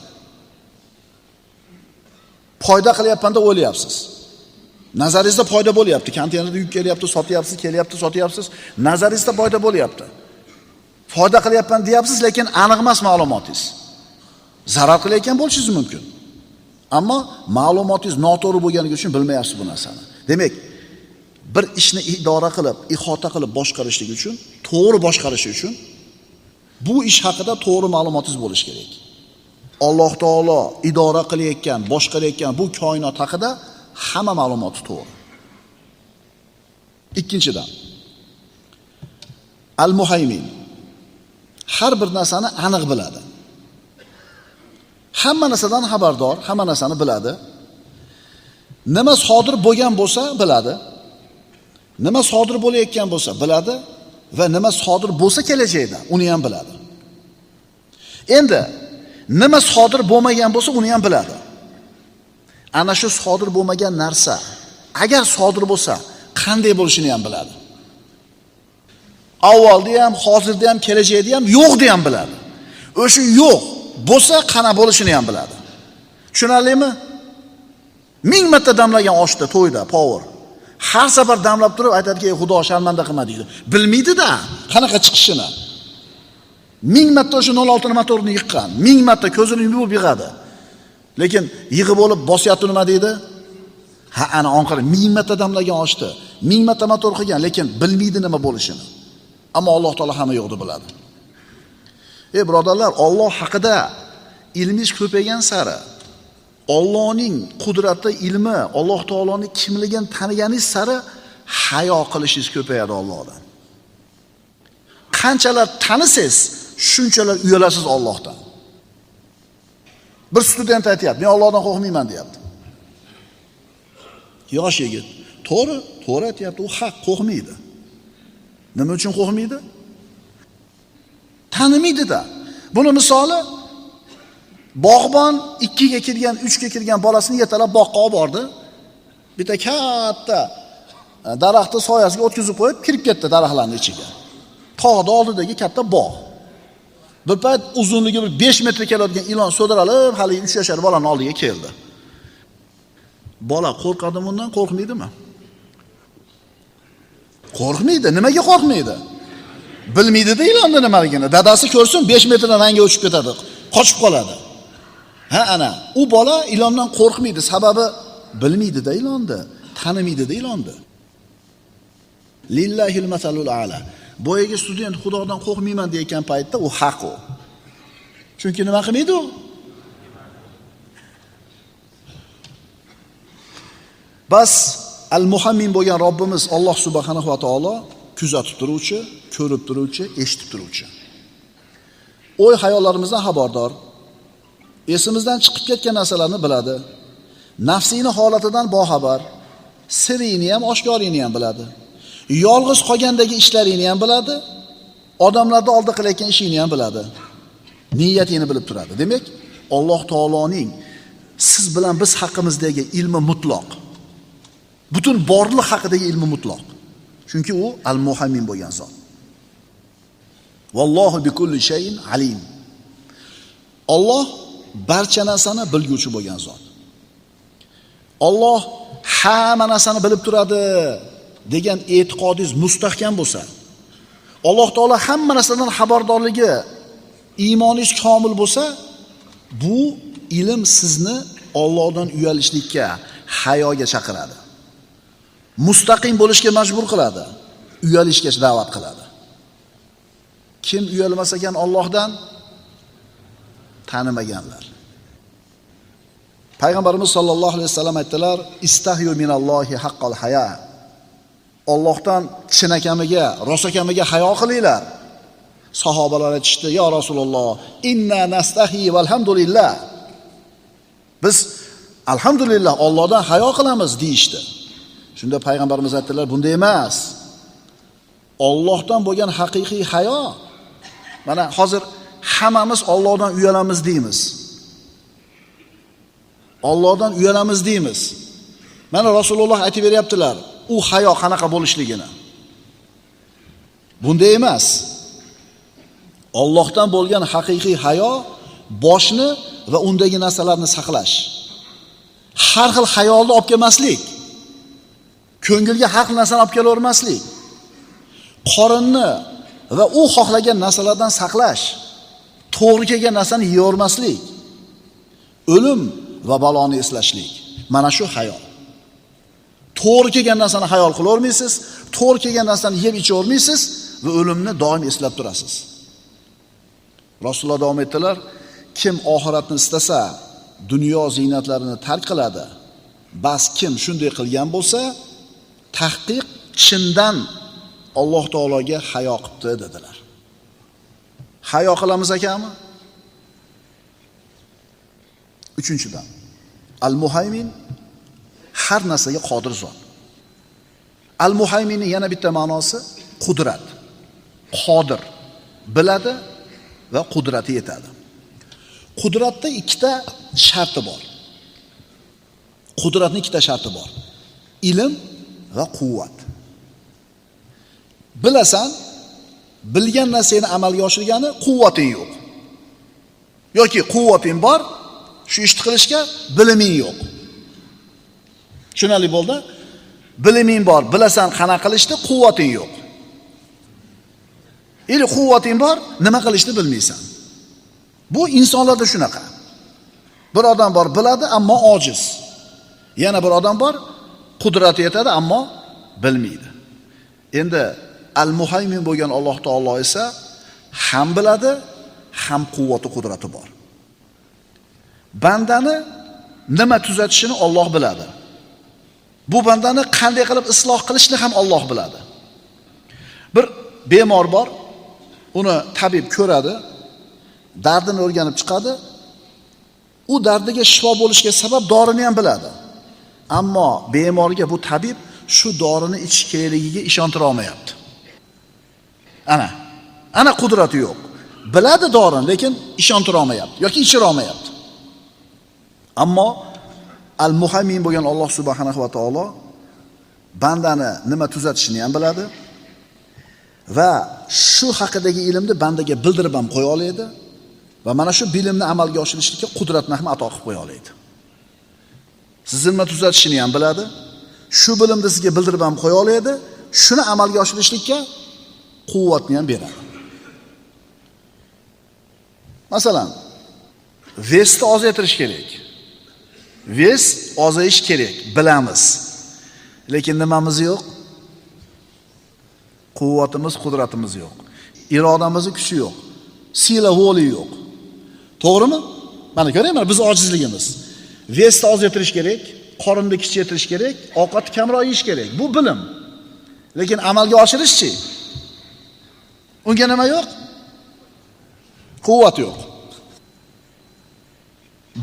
Foyda qilyapman-da o'ylayapsiz. Nazaringizda foyda bo'lyapti. Konteynerda yuk kelyapti, sotyapsiz, kelyapti, sotyapsiz. Nazaringizda foyda bo'lyapti. Foyda qilyapman deyapsiz, lekin aniq emas ma'lumotingiz. Zarar qilayotgan bo'lishingiz mumkin. Ammo ma'lumotingiz noto'g'ri bo'lganligi uchun bilmayapsiz bu narsani. Demak, bir ishni idora qilib, ihota qilib boshqarishlik uchun, to'g'ri boshqarish uchun bu ish haqida to'g'ri ma'lumotingiz bo'lishi kerak. Alloh taolo idora qilayotgan, boshqarayotgan bu koinot haqida hamma ma'lumot to'g'ri. Ikkinchidan, Al-Muhaymin har bir narsani aniq biladi. Hamma narsadan xabardor, hamma narsani biladi. Nima sodir bo'lgan bo'lsa biladi. Nima sodir bo'layotgan bo'lsa biladi va nima sodir bo'lsa kelajakda uni ham biladi. Endi nima sodir bo'lmagan bo'lsa uni ham biladi. Ana shu sodir bo'lmagan narsa agar sodir bo'lsa qanday bo'lishini ham biladi. Avvalda ham, hozirda ham, kelajakda ham, yo'qda ham biladi. O'sha yo'q bo'lsa qana bo'lishini ham biladi. Tushunarlimi? 1000 marta damlagan oshda, to'yda, power. Har safar damlab turib aytadiki, Xudo sharmanda qilma deydi. Bilmaydi-da, qanaqa chiqishini. 1000 marta o'sha 06 motorni yiqqan, 1000 marta ko'zini yumib yig'adi. Lekin yig'ib olib bosyapti nima deydi? Ha, ana onqir 1000 marta damlagan oshdi, 1000 marta motor qilgan, lekin bilmaydi nima bo'lishini. Ammo Alloh taolo hamma yo'qni biladi. Birodarlar, Alloh haqida ilmingiz ko'paygan sari, Allohning qudrati, ilmi, Alloh taoloning kimligini taniganingiz sari hayo qilishingiz ko'payadi Allohdan. Qanchalar tanisangiz, shunchalar uyalasiz Allohdan. Bir student aytayapti, men Allohdan qo'rqmayman deyapti. Yosh yigit, to'g'ri aytayapti, u haq, qo'rqmaydi. Nima uchun qo'rqmaydi? Tanimaydi-da. Buni misoli bog'bon 2 ga kirgan, 3 ga kirgan bolasini yetalab boqqa olib bordi. Bitta katta daraxtni soyasiga o'tkazib qo'yib, kirib ketdi daraxtlarning ichiga. Tog'da oldidagi katta bog'. Bir payt uzunligi 5 metr keladigan ilon so'diralib, hali 3 yoshar bolaning oldiga keldi. Bola qo'rqadi bundan, qo'rqmaydimi? Qo'rqmaydi. Nimaga qo'rqmaydi? Bilmaydi-da ilonni nimaligini. Dadasi ko'rsin 5 metrdan rangga o'chib ketadi, qochib qoladi. Ha, ana, u bola ilondan qo'rqmaydi, sababi bilmaydi-da ilonni, tanimaydi-da ilonni. Lillahil masalul a'la. Boyaga student Xudodan qo'rqmayman degan paytda u haq u. Chunki nima qilmaydi u? Bas al-Muhammin bo'lgan Robbimiz Alloh subhanahu va taolo kuzatib turuvchi, ko'rib turuvchi, eshitib turuvchi. O'y hayollarimizdan xabardor. Esimizdan chiqib ketgan narsalarni biladi. Nafsini holatidan boxabar. Sirini ham, oshkorini ham biladi. Yolg'iz qolgandagi ishlarini ham biladi. Odamlarda oldi qilayotgan ishini ham biladi. Niyatini bilib turadi. Demak, Alloh taoloning siz bilan biz haqimizdagi ilmi mutloq. Butun borliq haqidagi ilmi mutloq. Chunki u al-Muhammin bo'lgan zot. Vallohu bi kulli shayin alim. Alloh barcha narsani bilguvchi bo'lgan zot. Alloh hamma narsani bilib turadi degan e'tiqodingiz mustahkam bo'lsa, Alloh taolo hamma narsadan xabardorligi, iymoningiz komil bo'lsa, bu ilm sizni Allohdan uyalishlikka, hayoga chaqiradi. Mustaqim bo'lishga majbur qiladi, uyalishga da'vat qiladi. Kim uyalmas ekan Allohdan? Tanimaganlar. Payg'ambarimiz sollallohu alayhi vasallam aytdilar: "Istahyu minallohi haqqal haya." Allohdan chinakamiga, rostakamiga hayo qilinglar. Sahobalar aytishdi: "Ya Rasululloh, inna nastahi valhamdulillah." Biz alhamdulillah Allohdan hayo qilamiz deyishdi. Shunda payg'ambarimiz aytdilar: "Bunday emas. Allohdan bo'lgan haqiqiy hayo, mana hozir hammamiz Allohdan uyalamiz deymiz. Allohdan uyalamiz deymiz. Mana Rasululloh aytib beryaptilar, u hayo qanaqa bo'lishligini. Bunday emas. Allohdan bo'lgan haqiqiy hayo boshni va undagi narsalarni saqlash. Har xil xayolni olib kelmaslik. Ko'ngilga har xil narsani olib kelavermaslik. Qorinni va u xohlagan narsalardan saqlash. To'g'ri kelgan narsani yeyavermaslik. O'lim va baloni eslashlik. Mana shu hayo. To'g'ri kelgan narsani hayol qilavermaysiz, to'g'ri kelgan narsani yeb ichavermaysiz va o'limni doim eslab turasiz. Rasululloh davom etdilar: kim oxiratni istasa, dunyo ziynatlarini tark qiladi. Bas kim shunday qilgan bo'lsa, tahqiq chindan Alloh taologa hayo qilibdi dedilar. Hayo qilamiz ekanmi? Uchinchidan, Al-Muhaymin har narsaga qodir zot. Al-Muhayminning yana bitta ma'nosi qudrat. Qodir, biladi va qudrati yetadi. Qudratda ikkita sharti bor. Qudratning ikkita sharti bor. Ilm va quvvat. Bilasan, bilgan narsani amalga oshirgani quvvating yo'q. Yoki quvvating bor, shu ishni qilishga biliming yo'q. Tushunarli bo'ldi? Biliming bor, bilasan qanaqa qilishni, quvvating yo'q. Quvvating bor, nima qilishni bilmaysan. Bu insonlarda shunaqa. Bir odam bor, biladi, ammo ojiz. Yana bir odam bor, qudrati yetadi, ammo bilmaydi. Endi Al-Muhaymin bo'lgan Alloh taolo esa ham biladi, ham quvvati, qudrati bor. Bandani nima tuzatishini Alloh biladi. Bu bandani qanday qilib isloh qilishni ham Alloh biladi. Bir bemor bor, uni tabib ko'radi, dardini o'rganib chiqadi. U dardiga shifo bo'lishiga sabab dorini ham biladi. Ammo bemorga bu tabib shu dorini ichish kerakligiga ishontira olmayapti. Ana qudrati yo'q. Biladi dorini, lekin ishontira olmayapti yoki ichira olmayapti. Ammo Al-Muhaymin bo'lgan Alloh subhanahu va taolo bandani nima tuzatishini ham biladi va shu haqidagi ilmni bandaga bildirib ham qo'ya oladi va mana shu bilimni amalga oshirishlikka qudratni ham ato qilib qo'ya oladi. Sizni nima tuzatishini ham biladi, shu bilimni sizga bildirib ham qo'ya oladi, shuni amalga oshirishlikka quvvatni ham beradi. Masalan, vesni ozaytirish kerak. Ves ozayish kerak, bilamiz. Lekin nimamiz yo'q? Quvvatimiz, qudratimiz yo'q. Irodamizning kuchi yo'q. Sila vo'li yo'q. To'g'rimi? Mana ko'ring, mana biz ojizligimiz. Vesni ozaytirish kerak, qorinni kichaytirish kerak, ovqatni kamroq yeyish kerak. Bu bilim. Lekin amalga oshirishchi? Unga nima yo'q? Quvvat yo'q.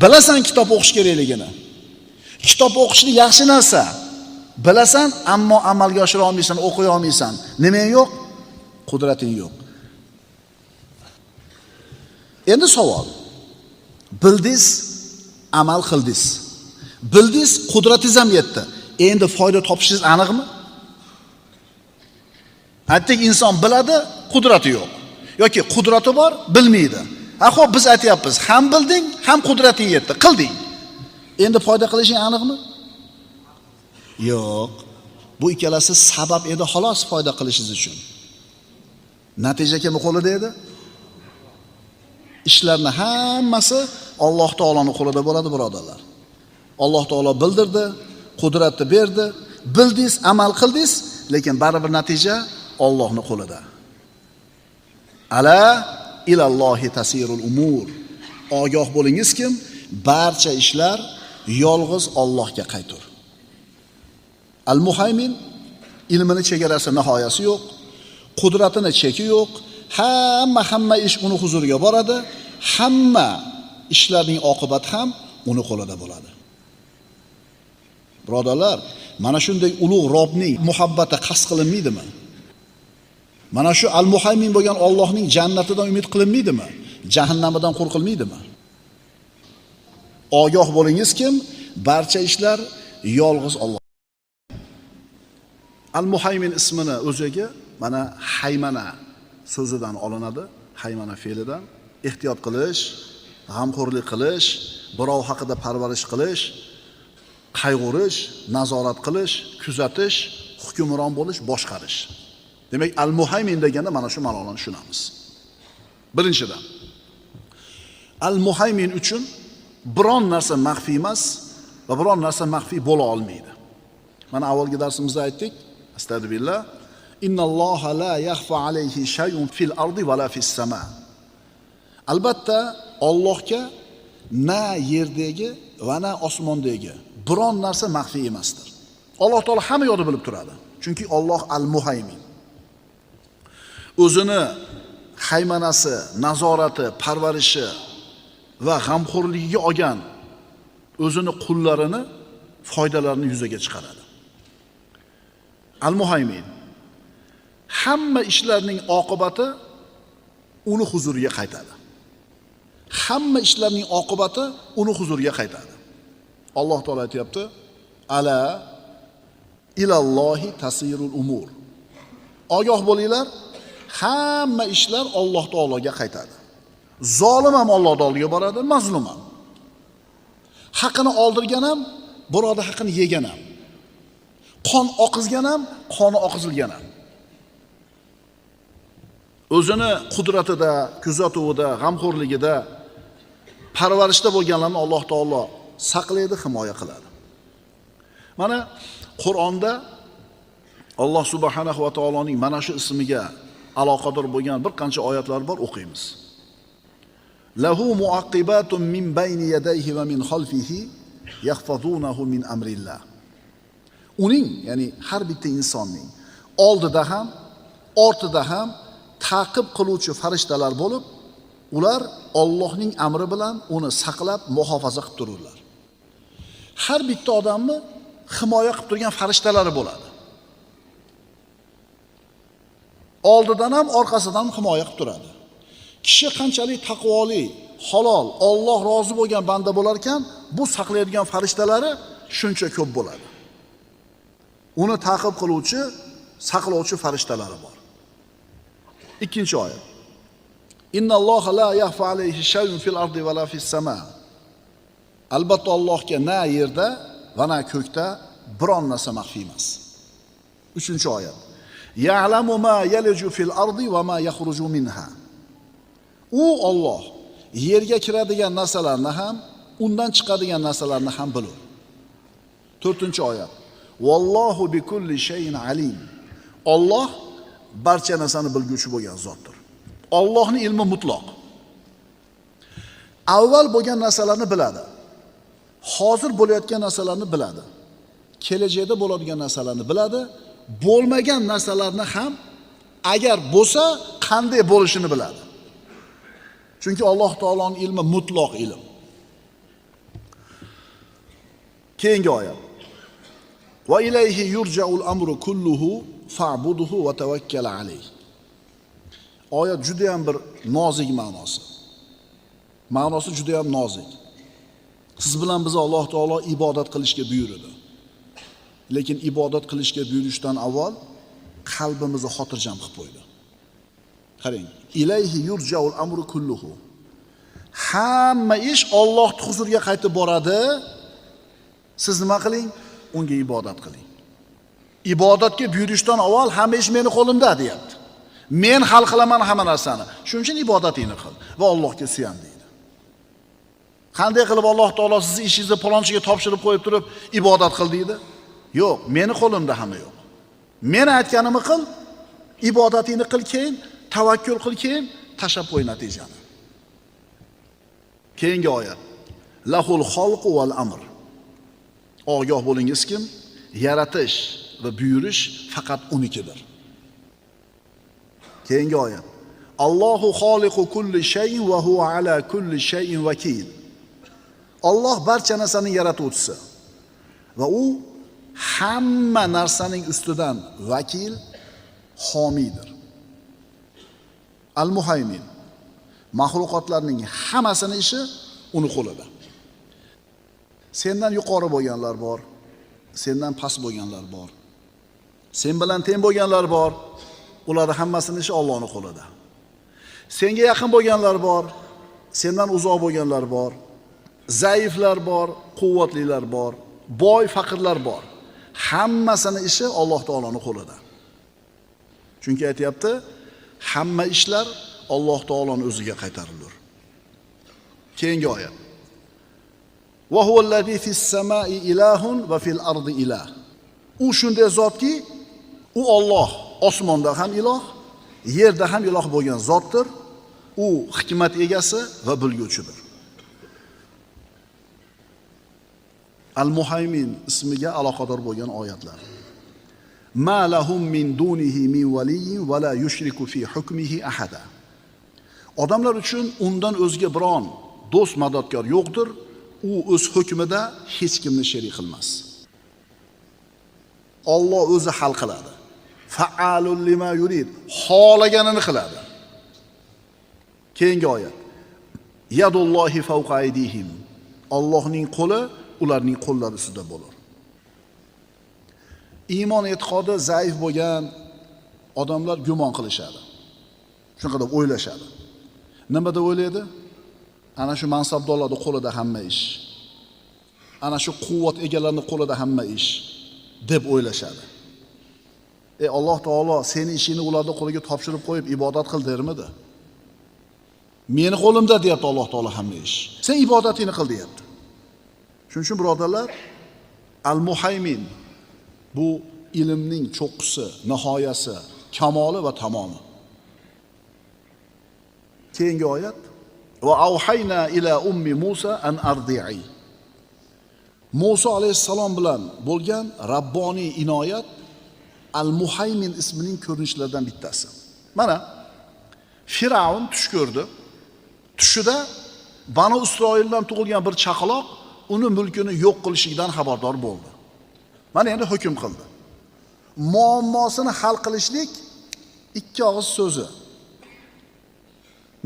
Bilasan kitob o'qish kerakligini. Kitob o'qishni yaxshi narsa. Bilasan, ammo amalga oshira olmaysan, o'qiy olmaysan. Nimang yo'q? Qudrating yo'q. Endi savol. Bildingiz, amal qildingiz. Bildingiz, qudratingiz ham yetdi. Endi foyda topishingiz aniqmi? Aytdik, inson biladi, qudrati yo'q. Yoki qudrati bor, bilmaydi. Xo'p, biz aytyapmiz, ham bilding, ham qudrating yetdi, qilding. Endi foyda qilishing aniqmi? Yo'q. Bu ikkalasi sabab edi, xolos foyda qilishingiz uchun. Natija kimning qo'lida edi? Ishlarning hammasi Alloh taoloning qo'lida bo'ladi, birodarlar. Alloh taolo bildirdi, qudratni berdi, bildingiz, amal qildingiz, lekin baribir natija Allohning qo'lida. Ala ilallohi tasirul umur. Ogoh bo'lingiz kim? Barcha ishlar yolg'iz Allohga qaytur. Al-Muhaymin ilmini chegarasi nihoyasi yo'q, qudratini cheki yo'q. Hamma ish uni huzuriga boradi. Hamma ishlarning oqibati ham uni qo'lida bo'ladi. Birodarlar, mana shunday ulug' Robbning muhabbati qasd qilinmaydimi? Mana shu Al-Muhaymin bo'lgan Allohning jannatidan umid qilinmaydimi? Jahannamidan qo'rqilmaydimi? Ogoh bo'lingiz kim? Barcha ishlar yolg'iz Alloh. Al-Muhaymin ismini o'ziga mana haymana so'zidan olinadi, haymana fe'lidan. Ehtiyot qilish, g'amxo'rlik qilish, birov haqida parvarish qilish, qayg'urish, nazorat qilish, kuzatish, hukmron bo'lish, boshqarish. Demak, Al-Muhaymin deganda mana shu ma'noni tushunamiz. Birinchidan, Al-Muhaymin uchun biron narsa maxfiy emas va biron narsa maxfiy bo'la olmaydi. Mana avvalgi darsimizda aytdik, astagfirullah, innalloha la yaxfa alayhi shay'un fil ardi va la fis sama. Albatta, Allohga na yerdagi va na osmondagi biron narsa maxfiy emasdir. Alloh taolo hamma yo'qni bilib turadi. Chunki Alloh al-Muhaymin. O'zini haymanasi, nazorati, parvarishi va g'amxo'rligiga olgan o'zini qullarini foydalarini yuzaga chiqaradi. Al-Muhaymin. Hamma ishlarning oqibati uni huzuriga qaytadi. Hamma ishlarning oqibati uni huzuriga qaytadi. Alloh taolo aytayapti: "Ala ilallohi tasirul umur." Ogoh bo'linglar, hamma ishlar Alloh taologa qaytadi. Zolim ham Alloh oldiga boradi, mazlum ham. Haqini oldirgan ham, birodar haqini yegan ham. Qon oqizgan ham, qoni oqizilgan ham. O'zini qudratida, kuzatuvida, g'amxo'rligida, parvarishda bo'lganlarni Alloh taolo saqlaydi, himoya qiladi. Mana Qur'onda Alloh subhanahu va taoloning mana shu ismiga aloqador bo'lgan bir qancha oyatlar bor, o'qiymiz. Lahu muaqibatun min bayni yadayhi va min xalfihi yahfazunahu min amrillah. Uning, ya'ni har bitta insonning oldida ham, ortida ham ta'qib qiluvchi farishtalar bo'lib, ular Allohning amri bilan uni saqlab, muhofaza qilib tururlar. Har bitta odamni himoya qilib turgan farishtalari bo'ladi. Oldidan ham, orqasidan ham himoya qilib turadi. Kishi qanchalik taqvoli, halol, Alloh rozi bo'lgan banda bo'lar ekan, bu saqlaydigan farishtalari shuncha ko'p bo'ladi. Uni ta'qib qiluvchi, saqlovchi farishtalari bor. Ikkinchi oyat. Innalloha la yaxfa alayhi shay'un fil ardi va la fis sama. Albatta Allohga na yerda va na ko'kda biron narsa maxfiy emas. Uchinchi oyat. Ya'lamu ma yaliju fil ardi va ma yakhruju minha. U Alloh yerga kiradigan narsalarni ham, undan chiqadigan narsalarni ham biladi. To'rtinchi oyat. Vallohu bikulli shay'in alim. Alloh barcha narsani bilguvchi bo'lgan zotdir. Allohning ilmi mutloq. Avval bo'lgan narsalarni biladi. Hozir bo'layotgan narsalarni biladi. Kelajakda bo'ladigan narsalarni biladi. Bo'lmagan narsalarni ham agar bo'lsa qanday bo'lishini biladi. Chunki Alloh taoloning ilmi mutloq ilm. Keyingi oyat. Va ilayhi yurja'ul amru kulluhu fa'budhu va tawakkal alayh. Oyat juda ham bir nozik ma'nosi. Ma'nosi juda ham nozik. Siz bilan biz Alloh taolo ibodat qilishga buyurdi. Lekin ibodat qilishga buyurishdan avval qalbimizni xotirjam qilib qo'ydi. Qarang, ilayhi yurja'ul amru kulluhu. Hamma ish Allohning huzuriga qaytib boradi. Siz nima qiling? Unga ibodat qiling. Ibodatga buyurishdan avval hamma ish meni qo'limda deyapti. Men hal qilaman hamma narsani. Shuning uchun ibodatingni qil va Allohga suyan deydi. Qanday qilib Alloh taolo sizni ishingizni palonchiga topshirib qo'yib turib ibodat qil deydi? Yo'q, meni qo'limda hamma yo'q. Men aytganimni qil, ibodatingni qil, keyin tavakkul qil, keyin tashab qo'y natijani. Keyingi oyat. Lahul xalqu val amr. Ogoh bo'lingiz kim? Yaratish va buyurish faqat unikidir. Keyingi oyat. Allohu xoliqu kulli shay'in va huwa ala kulli shay'in vakil. Alloh barcha narsaning yaratuvchisi va u hamma narsaning ustidan vakil, homiydir. Al-Muhaymin. Mahluqotlarning hammasini ishi uni qo'lida. Sendan yuqori bo'lganlar bor, sendan past bo'lganlar bor. Sen bilan teng bo'lganlar bor. Ularning hammasini ishi Allohning qo'lida. Senga yaqin bo'lganlar bor, sendan uzoq bo'lganlar bor. Zaiflar bor, quvvatlilar bor, boy, faqirlar bor. Hammasini ishi Alloh taoloning qo'lida. Chunki aytayapti, hamma ishlar Alloh taoloning o'ziga qaytarilur. Keyingi oyat. Va huvallazi fis samai ilahun va fil ardi ilah. U shunday zotki, u Alloh osmonda ham iloh, yerda ham iloh bo'lgan zotdir u hikmat egasi va bilguvchidir. Al-Muhaymin ismiga aloqador bo'lgan oyatlar. Ma lahum min dunihi min waliyyin va la yushriku fi hukmihi ahada. Odamlar uchun undan o'zga biron do'st madadkor yo'qdir, u o'z hukmida hech kimni sherik qilmas. Alloh o'zi hal qiladi. Fa'alul lima yurid, xohlaganini qiladi. Keyingi oyat. Yadullohi fawqa aydihim. Allohning qo'li ularning qo'llari ustida bo'lar. Iymon e'tiqodi zaif bo'lgan odamlar gumon qilishadi. Shunaqa deb o'ylashadi. Nima deb o'ylaydi? Ana shu mansabdorlarning qo'lida hamma ish. Ana shu quvvat egalarining qo'lida hamma ish deb o'ylashadi. Alloh taolo seni ishingni ularning qo'liga topshirib qo'yib ibodat qil dermidi? Meni qo'limda deyapti Alloh taolo hamma ish. Sen ibodatingni qil deyapti. Shuning uchun birodarlar, Al-Muhaymin bu ilmning cho'qqisi, nihoyasi, kamoli va tamomi. Keyingi oyat: "Va auhayna ila ummi Musa an ardi'i." Musa alayhissalom bilan bo'lgan Rabboniy inoyat Al-Muhaymin ismining ko'rinishlaridan bittasi. Mana Firavun tush ko'rdi. Tushida Banu Isroildan tug'ilgan bir chaqaloq uni mulkini yo'q qilishidan xabardor bo'ldi. Mana endi hukm qildi. Muammosini hal qilishlik ikki og'iz so'zi.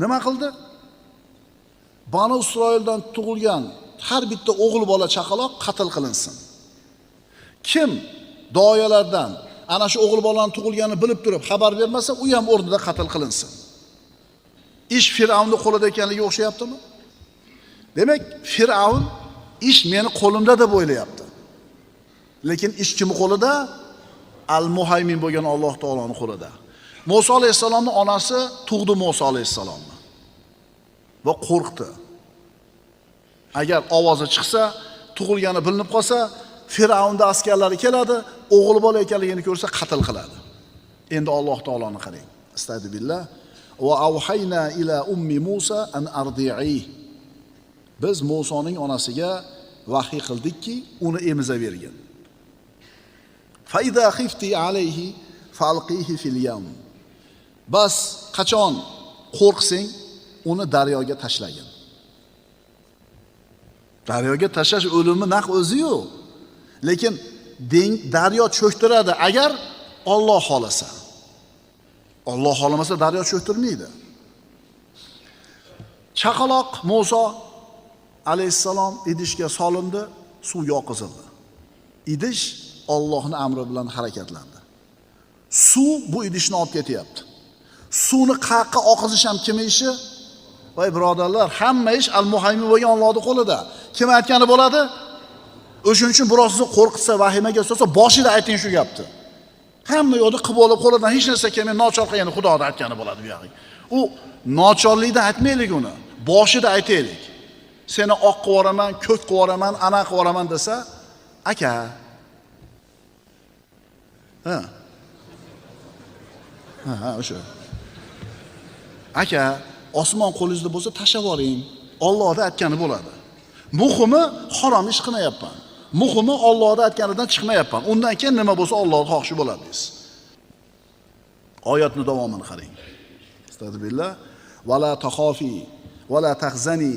Nima qildi? Banu Isroildan tug'ilgan har bitta o'g'il bola chaqaloq qatl qilinsin. Kim doyalardan ana shu o'g'il bolaning tug'ilganini bilib turib xabar bermasa, u ham o'rnida qatl qilinsin. Ish Firavunning qo'lida ekanligiga o'xshayaptimi? Demak, Firavun ish meni qo'limda deb o'ylayapti. Lekin ish kimning qo'lida? Al-Muhaymin bo'lgan Alloh taoloning qo'lida. Musa alayhissalomning onasi tug'di Musa alayhissalomni va qo'rqdi. Agar ovozi chiqsa, tug'ilgani bilinib qolsa, Firavunning askarlari keladi, o'g'il bola ekanligini ko'rsa qatl qiladi. Endi Alloh taoloni qarang. Astagfirullah. Va auhayna ila ummi Musa an ardi'i. Biz Musoning onasiga vahiy qildikki, uni emizavergin. Fa idza khifti alayhi falqihi fil yam. Bas qachon qo'rqsang, uni daryoga tashlagin. Daryoga tashlash o'limi naq o'zi-yu. Lekin daryo cho'ktiradi agar Alloh xolasa. Alloh xolamasa daryo cho'ktirmaydi. Chaqaloq Musa alayhissalom idishga solindi, suv yoqizildi. Idish Allohning amri bilan harakatlandi. Suv bu idishni olib ketyapti. Suvni qayerga oqizish ham kim ishi? Voy birodarlar, hamma ish Al-Muhaymin bo'lgan Allohning qo'lida. Kim aytgani bo'ladi? O'shuning uchun biroz sizni qo'rqitsa, vahimaga solsa, boshida ayting shu gapni. Hamma yo'lda qilib olib qo'lidan hech narsa kelmay nochor qilgani Xudoning aytgani bo'ladi bu yog'i. U nochorlikdan aytmaylik uni, boshida aytaylik. Seni oq qilib yuboraman, ko'k qilib yuboraman, ana qilib yuboraman desa, aka. Ha, o'sha. Aka, osmon qo'lingizda bo'lsa tashlab yuboring. Allohning aytgani bo'ladi. Muhimi harom ish qilmayapman. Muhimi Allohning aytganidan chiqmayapman. Undan keyin nima bo'lsa Allohning xohishi bo'ladi deysiz. Oyatning davomini qarang. Astagfirullah. Va la taxafi va la tahzani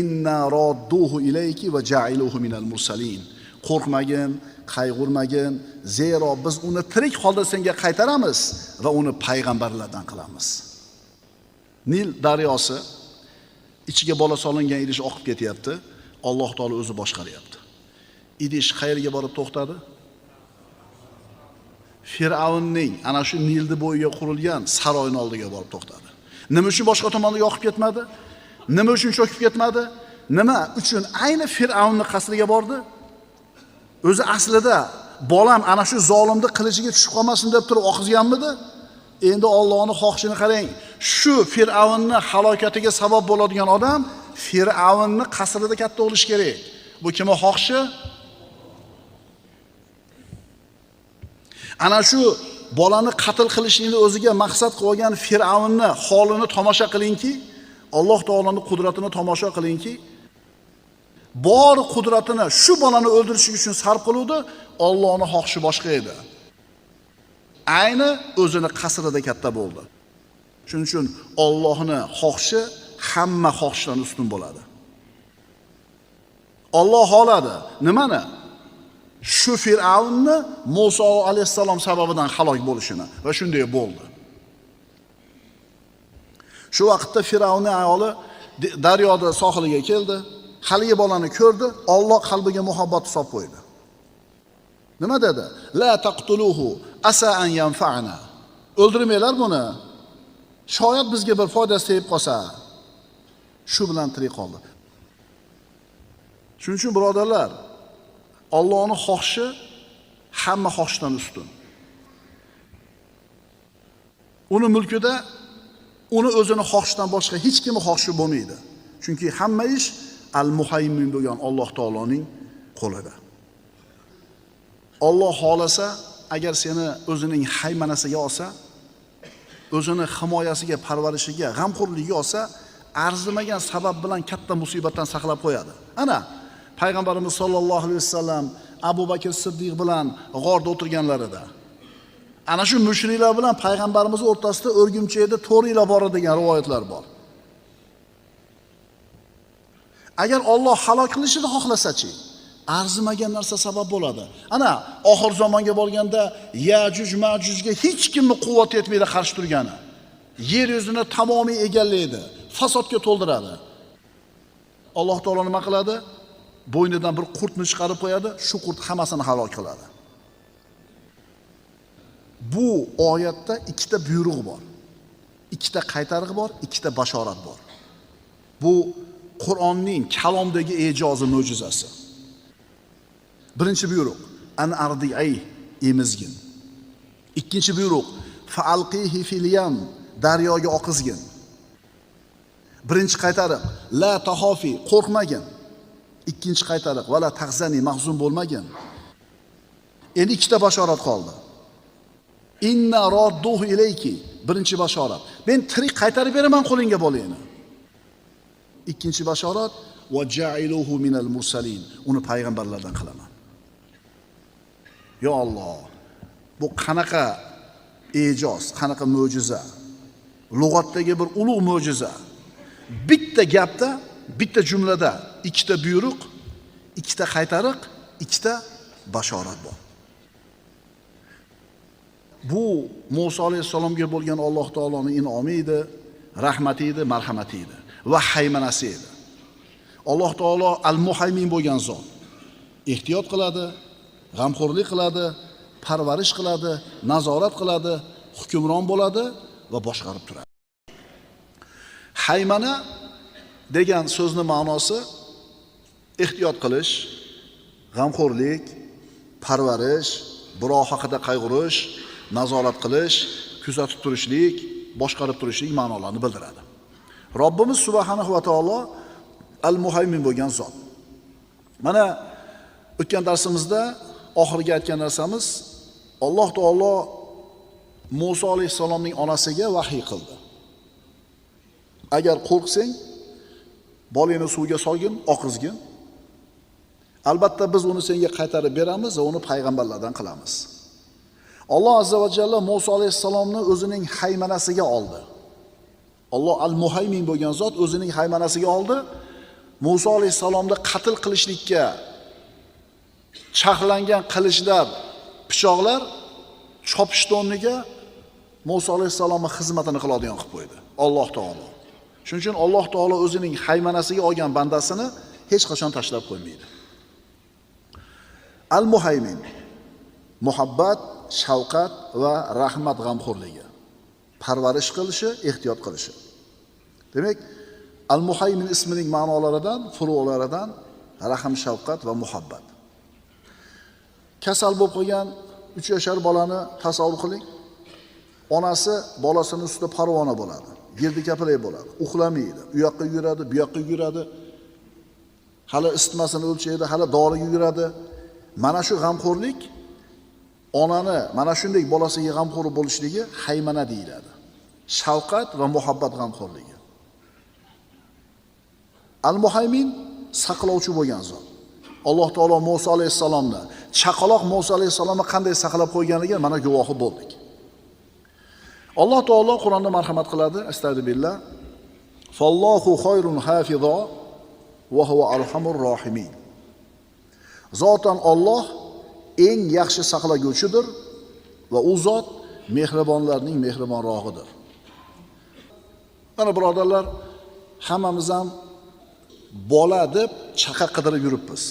inna radduhu ilayki va ja'iluhu minal mursalin. Qo'rqmagin, qayg'urmagin, zero biz uni tirik holda senga qaytaramiz va uni payg'ambarlardan qilamiz. Nil daryosi ichiga bola solingan idish oqib ketyapti. Alloh taolo o'zi boshqaryapti. Idish qayerga borib to'xtadi? Firavunning ana shu Nilni bo'yiga qurilgan saroyning oldiga borib to'xtadi. Nima uchun boshqa tomonga yoqib ketmadi? Nima uchun cho'kib ketmadi? Nima uchun ayni Firavunning qasriga bordi? O'zi aslida bolam ana shu zolimni qilichiga tushib qolmasin deb turib oqizganmidi? Endi Allohning xohishini qarang. Shu Firavunning halokatiga sabab bo'ladigan odam Firavunning qasrida katta bo'lish kerak. Bu kimning xohishi? Ana shu bolani qatl qilishni o'ziga maqsad qilgan Firavunning holini tomosha qilingki, Alloh taoloning qudratini tomosha qilingki, bor qudratini shu bolani o'ldirish uchun sarf qiluvdi, Allohning xohishi boshqa edi. Ayni o'zini qasrida katta bo'ldi. Shuning uchun Allohning xohishi hamma xohishdan ustun bo'ladi. Alloh xoladi nimani? Shu Fir'avnni Muso alayhisalom sababidan halok bo'lishini va shunday bo'ldi. Shu vaqtda Fir'avnning ayoli daryoda sohiliga keldi, haligi bolani ko'rdi, Alloh qalbiga muhabbat solib qo'ydi. Nima dedi? La taqtuluhu asa an yanfa'na. O'ldirmanglar buni. Shoyat bizga bir foydasi tegib qolsa. Shu bilan tirik qoldi. Shuning uchun birodarlar, Allohning xohishi hamma xohishdan ustun. Uni mulkida uni o'zini xohishidan boshqa hech kimning xohishi bo'lmaydi. Chunki hamma ish al-Muhaymin bo'lgan Alloh taoloning qo'lida. Alloh xolasa, agar seni o'zining haymanasiga olsa, o'zini himoyasiga, parvarishiga, g'amxo'rligiga olsa, arzimagan sabab bilan katta musibatdan saqlab qo'yadi. Ana Payg'ambarimiz sollallohu alayhi vasallam Abu Bakr Siddiq bilan g'orda o'tirganlarida ana shu mushriklar bilan payg'ambarimiz o'rtasida o'rgimchakda 4 yil bor degan rivoyatlar bor. Agar Alloh halok qilishini xohlasa-chi, arzimagan narsa sabab bo'ladi. Ana oxir zamonga bo'lganda Yajuj Majujga hech kimning quvvati yetmaydi qarshi turgani. Yer yuzini tamomiy egallaydi, fasodga to'ldiradi. Alloh taolo nima qiladi? Bo'ynidan bir qurtni chiqarib qo'yadi, shu qurt hammasini halok qiladi. Bu oyatda ikkita buyruq bor. Ikkita qaytariq bor, ikkita bashorat bor. Bu Qur'onning kalomdagi e'jozi, mo'jizasi. Birinchi buyruq an ardi'ay, emizgin. Ikkinchi buyruq fa'alqihi fil yam, daryoga oqizgin. Birinchi qaytariq la tahofi, qo'rqmagin. Ikkinchi qaytariq vala tahzani, mahzun bo'lmagin. Endi ikkita bashorat qoldi. Inna radduhu ilayki, birinchi bashorat. Men tirik qaytarib beraman qo'lingga bolangni. Ikkinchi bashorat va ja'iluhu minal mursalin, uni payg'ambarlardan qilaman. Yo Alloh, bu qanaqa e'joz, qanaqa mo'jiza. Lug'atdagi bir ulug' mo'jiza. Bitta gapda, bitta jumlada ikkita buyruq, ikkita qaytariq, ikkita bashorat bor. Bu Muso alayhisalomga bo'lgan Alloh taoloning in'omi edi, rahmati edi, marhamati edi va haymanasi edi. Alloh taolo al-Muhaymin bo'lgan zot. Ehtiyot qiladi, g'amxo'rlik qiladi, parvarish qiladi, nazorat qiladi, hukmron bo'ladi va boshqarib turadi. Haymana degan so'zning ma'nosi ehtiyot qilish, g'amxo'rlik, parvarish, birov haqida qayg'urish, nazorat qilish, kuzatib turishlik, boshqarib turishlik ma'nolarini bildiradi. Robbimiz subhanahu va taolo al-Muhaymin bo'lgan zot. Mana o'tgan darsimizda oxirgi aytgan narsamiz, Alloh taolo Muso alayhisalomning onasiga vahiy qildi. Agar qo'rqsang, bolangni suvga solgin, oqizgin. Albatta biz uni senga qaytarib beramiz va uni payg'ambarlardan qilamiz. Alloh azza va jalla Muso alayhisalomni o'zining haymanasiga oldi. Alloh al-Muhaymin bo'lgan zot o'zining haymanasiga oldi. Muso alayhisalomni qatl qilishlikka chaqlangan qilichlar, pichoqlar chopishdi o'rniga Muso alayhisalomning xizmatini qiladigan qilib qo'ydi. Alloh taolo. Shuning uchun Alloh taolo o'zining haymanasiga olgan bandasini hech qachon tashlab qo'ymaydi. Al-Muhaymin, muhabbat, shafqat va rahmat g'amxo'rligi, parvarish qilishi, ehtiyot qilishi. Demak, Al-Muhaymin ismining ma'nolaridan, furu'laridan rahm, shafqat va muhabbat. Kasal bo'lib qolgan 3 yoshar bolani tasavvur qiling. Onasi bolasining ustida parvona bo'ladi. Yerda kapalak bo'ladi, uxlamaydi, u yoqqa yuradi, bu yoqqa yuradi. Hali isitmasini o'lchaydi, hali doriga yuradi. Mana shu g'amxo'rlik onani mana shunday bolasiga g'amxo'r bo'lishligi haymana deyiladi. Shafqat va muhabbat g'amxo'rligi. Al-Muhaymin saqlovchi bo'lgan zot. Alloh taolo Musa alayhisalomni, chaqaloq Musa alayhisalomni qanday saqlab qo'yganiga mana guvohi bo'ldik. Alloh taolo Qur'onda marhamat qiladi, astagfirullah. Fallohu xoyrun hafizo va huwa arhamur rohimin. Zotan Alloh eng yaxshi saqlaguvchidir va u zot mehribonlarning mehribonrog'idir. Mana birodarlar, hammamiz ham bola deb chaqa qidirib yuribmiz.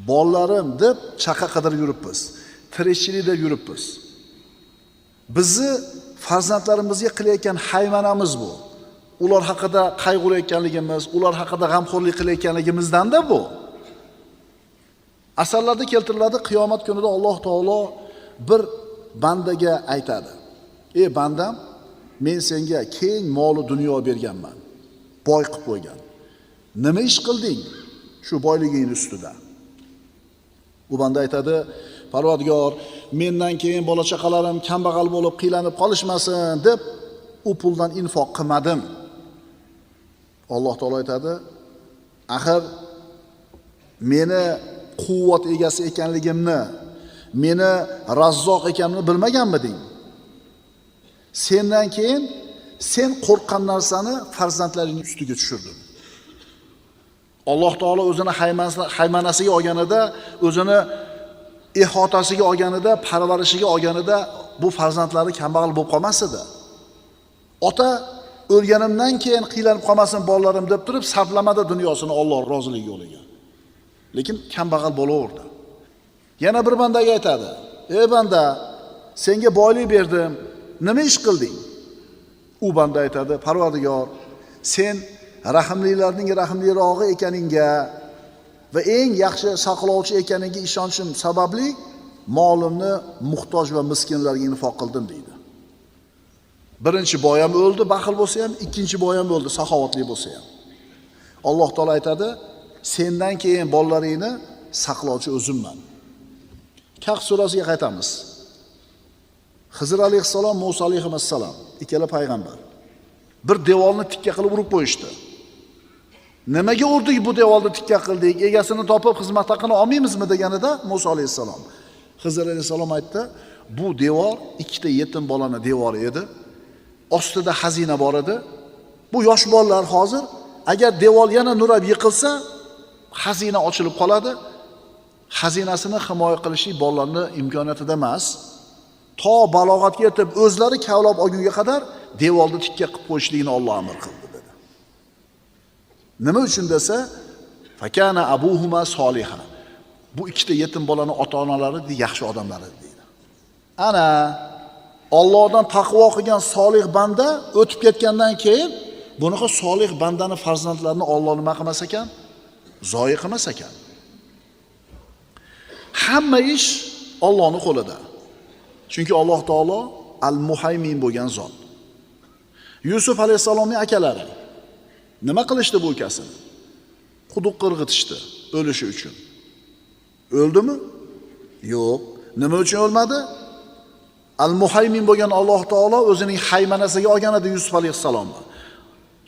Bolalarim deb chaqa qidirib yuribmiz. Tirikchilik deb yuribmiz. Bizni farzandlarimizga qilayotgan haymanamiz bu. Ular haqida qayg'urayotganligimiz, ular haqida g'amxo'rlik qilayotganligimizdan-da bu. Asarlarda keltiriladi, qiyomat kunida Alloh taolo bir bandaga aytadi: "Ey bandam, men senga keng moli dunyo berganman, boy qilib qo'ygan. Nima ish qilding shu boyliging ustida?" U banda aytadi: "Parvardigor, mendan keyin bola chaqalarim kambag'al bo'lib qiylanib qolishmasin deb u puldan infoq qilmadim." Alloh taolo aytadi: "Axir meni quvvat egasi ekanligimni, meni Razzoq ekanimni bilmaganmiding? Sendan keyin sen qo'rqqan narsani farzandlaring ustiga tushirdim." Alloh taolo o'zini haymanasiga olganida, o'zini ihotasiga olganida, parvarishiga olganida bu farzandlari kambag'al bo'lib qolmas edi. Ota o'lganimdan keyin qiylanib qolmasin bolalarim deb turib sarflamadi dunyosini Alloh roziligi yo'liga. Lekin kambag'al bo'laverdi. Yana bir bandaga aytadi: "Ey banda, senga boylik berdim, nima ish qilding?" U banda aytadi: "Parvardigor, sen rahimlilarning rahimlirog'i ekaningga va eng yaxshi saqlovchi ekaningga ishonchim sababli molimni muhtoj va miskinlarga infoq qildim" deydi. Birinchi boy ham o'ldi, baxil bo'lsa ham, ikkinchi boy ham o'ldi, saxovatli bo'lsa ham. Alloh taolo aytadi: "Sendan keyin bolalaringni saqlovchi o'zimman." Kahf surasiga qaytamiz. Xizr alayhissalom, Musa alayhissalom ikkala payg'ambar bir devorni tikka qilib urib qo'yishdi. Nimaga urdik bu devorni tikka qildik? Egasini topib xizmat haqini olmaymizmi deganida Musa alayhissalom. Xizr alayhissalom aytdi: "Bu devor ikkita yetim bolani devori edi. Ostida xazina bor edi. Bu yosh bolalar hozir agar devor yana nurab yiqilsa, xazina ochilib qoladi. Xazinasini himoya qilishlik bolalarning imkoniyatida emas. To balog'atga yetib o'zlari kavlab olgunga qadar devorni tikka qilib qo'yishlikni Alloh amr qildi" dedi. Nima uchun desa, fakana abuhuma soliha. Bu ikkita yetim bolaning ota-onalari yaxshi odamlar edi deydi. Ana Allohdan taqvo qilgan solih banda o'tib ketgandan keyin bunaqa solih bandani farzandlarini Alloh nima qilmas ekan? Zoyi qilmas ekan. Hamma ish Allohning qo'lida. Chunki Alloh taolo Al-Muhaymin bo'lgan zot. Yusuf alayhisalomning akalari nima qilishdi bu ukasini? Quduq qirg'itishdi o'lishi uchun. O'ldimi? Yo'q. Nima uchun o'lmadi? Al-Muhaymin bo'lgan Alloh taolo o'zining haymanasiga olgan edi Yusuf alayhisalomni.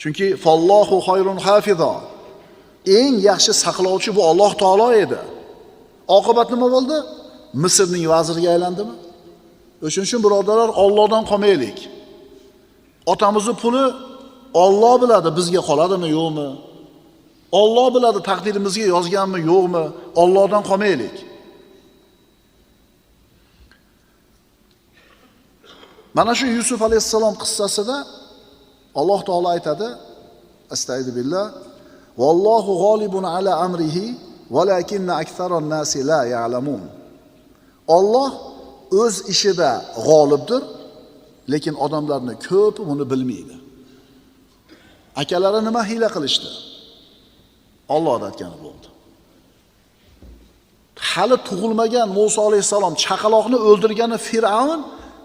Chunki fallohu xoyrun hafizo. Eng yaxshi saqlovchi bu Alloh taolo edi. Oqibat nima bo'ldi? Misrning vaziriga aylandimi? O'shuning uchun birodarlar, Allohdan qolmaylik. Otamizning puli Alloh biladi, bizga qoladimi, yo'qmi? Alloh biladi, taqdirimizga yozganmi, yo'qmi? Allohdan qolmaylik. Mana shu Yusuf alayhissalom qissasida Alloh taolo aytadi: "Astagfirullah. Vallohu g'olibun ala amrihi, valakinna aktharon nasi la ya'lamun." Alloh o'z ishida g'olibdir, lekin odamlarning ko'pi buni bilmaydi. Akalari nima hiyla qilishdi? Alloh aytgani bo'ldi. Hali tug'ilmagan Musa alayhisalom chaqaloqni o'ldirgani Fir'avn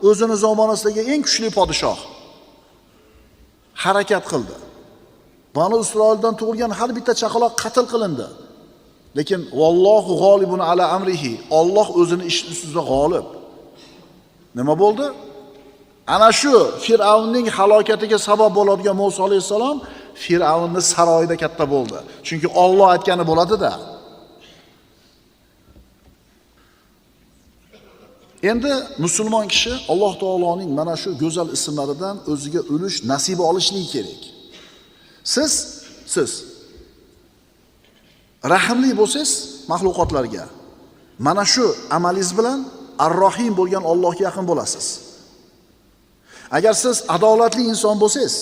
o'zini zamonasidagi eng kuchli podshoh harakat qildi. Banu Isroildan tug'ilgan har bitta chaqaloq qatl qilindi. Lekin vallohu g'olibun ala amrihi, Alloh o'zini ish ustida g'olib. Nima bo'ldi? Ana shu Fir'avnning halokatiga sabab bo'ladigan Musa alayhisalom Fir'avnning saroyida katta bo'ldi. Chunki Alloh aytgani bo'ladi-da. Endi musulmon kishi Alloh taoloning mana shu go'zal ismlaridan o'ziga ulush nasibi olishligi kerak. Siz rahimli bo'lsangiz mahluqotlarga, mana shu amalingiz bilan Ar-Rohim bo'lgan Allohga yaqin bo'lasiz. Agar siz adolatli inson bo'lsangiz,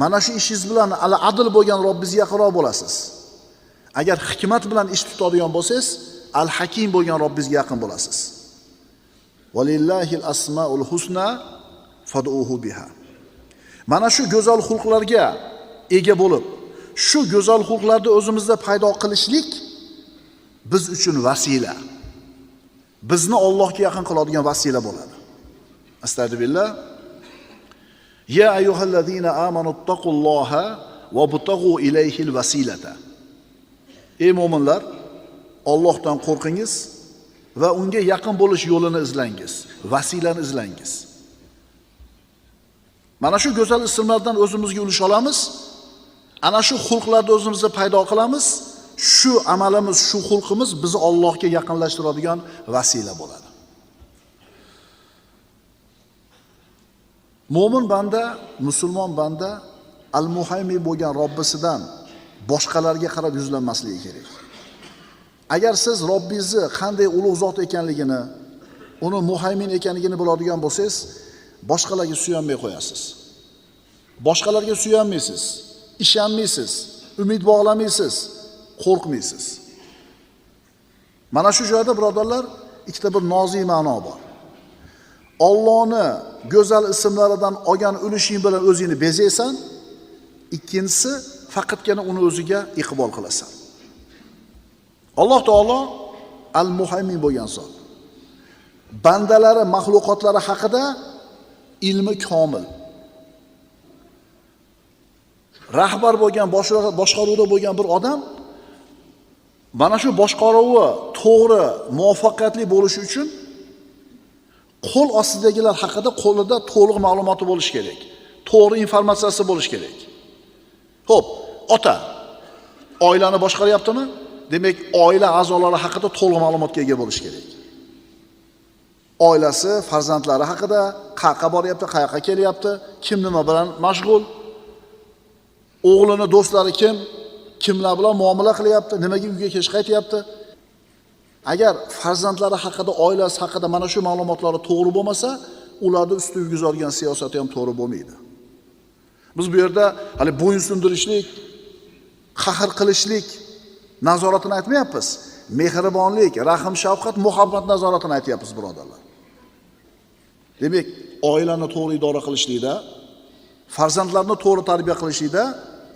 mana shu ishingiz bilan Al-Adl bo'lgan Robbingizga yaqinroq bo'lasiz. Agar hikmat bilan ish tutadigan bo'lsangiz, Al-Hakim bo'lgan Robbingizga yaqin bo'lasiz. Valillahil asmaul husna fad'uhu biha. Mana shu go'zal xulqlarga ega bo'lib, shu go'zal xulqlarni o'zimizda paydo qilishlik biz uchun vasila. Bizni Allohga yaqin qiladigan vasila bo'ladi. Astagfirullah. Ya ayyuhallazina amanu taqulloha va butaghu ilayhil vasilata. Ey mu'minlar, Allohdan qo'rqingiz va unga yaqin bo'lish yo'lini izlangiz, vasilani izlangiz. Mana shu go'zal ismlardan o'zimizga ulush olamiz. Ana shu xulqlarni o'zimizda paydo qilamiz. Shu amalimiz, shu xulqimiz bizni Allohga yaqinlashtiradigan vasila bo'ladi. Mo'min banda, musulmon banda al-muhaymin bo'lgan Robbisidan boshqalarga qarab yuzlanmasligi kerak. Agar siz Robbingizni qanday ulug' zot ekanligini, uni muhaymin ekanligini biladigan bo'lsangiz, boshqalarga suyanmay qo'yasiz. Boshqalarga suyanmaysiz, ishonmaysiz, umid bog'lamaysiz, qo'rqmaysiz. Mana shu joyda birodarlar, ikkita bir nozik ma'no bor. Allohni go'zal ismlaridan olgan ulushing bilan o'zingni bezaysan. Ikkinchisi, faqatgina uni o'ziga iqbol qilasan. Alloh taolo al-muhaymin bo'lgan zot. Bandalari, mahluqotlari haqida ilmi komil. Rahbar bo'lgan, boshqaruvda bo'lgan bir odam mana shu boshqaruvi to'g'ri, muvaffaqiyatli bo'lishi uchun qo'l ostidagilar haqida qo'lida to'liq ma'lumoti bo'lishi kerak. To'g'ri informatsiyasi bo'lishi kerak. Xo'p, ota oilani boshqaryaptimi? Demak, oila a'zolari haqida to'liq ma'lumotga ega bo'lish kerak. Oilasi, farzandlari haqida qayerga boryapti, qayerga kelyapti, kim nima bilan mashg'ul, o'g'lini do'stlari kimlar bilan muomala qilyapti, nimaga uyga kech qaytyapti. Agar farzandlari haqida, oilasi haqida mana shu ma'lumotlari to'g'ri bo'lmasa, ularni ustiga yurgizadigan siyosati ham to'g'ri bo'lmaydi. Biz bu yerda hali bo'yin sundirishlik, qahr qilishlik nazoratini aytmayapmiz. Mehribonlik, rahim, shafqat, muhabbat nazoratini aytyapmiz, birodarlar. Demak, oilani to'g'ri idora qilishlikda, farzandlarni to'g'ri tarbiya qilishlikda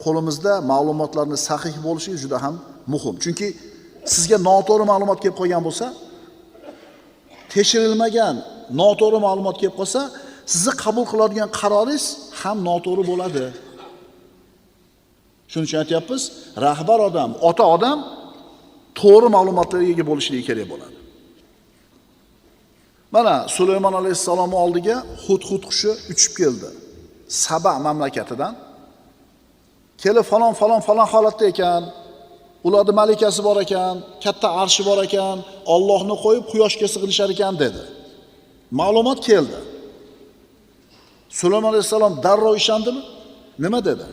qo'limizda ma'lumotlarni sahih bo'lishi juda ham muhim. Chunki sizga noto'g'ri ma'lumot kelib qolgan bo'lsa, tekshirilmagan noto'g'ri ma'lumot kelib qolsa, sizni qabul qiladigan qaroringiz ham noto'g'ri bo'ladi. Shuning uchun aytyapmiz, rahbar odam, ota odam to'g'ri ma'lumotlarga ega bo'lishligi kerak bo'ladi. Mana Sulaymon alayhissalom oldiga hudhud qushi uchib keldi. Saba mamlakatidan. Kelib falon holatda ekan, ularning malikasi bor ekan, katta arshi bor ekan, Allohni qo'yib quyoshga sig'inishar ekan dedi. Ma'lumot keldi. Sulaymon alayhissalom darrov ishondimi? Nima dedi?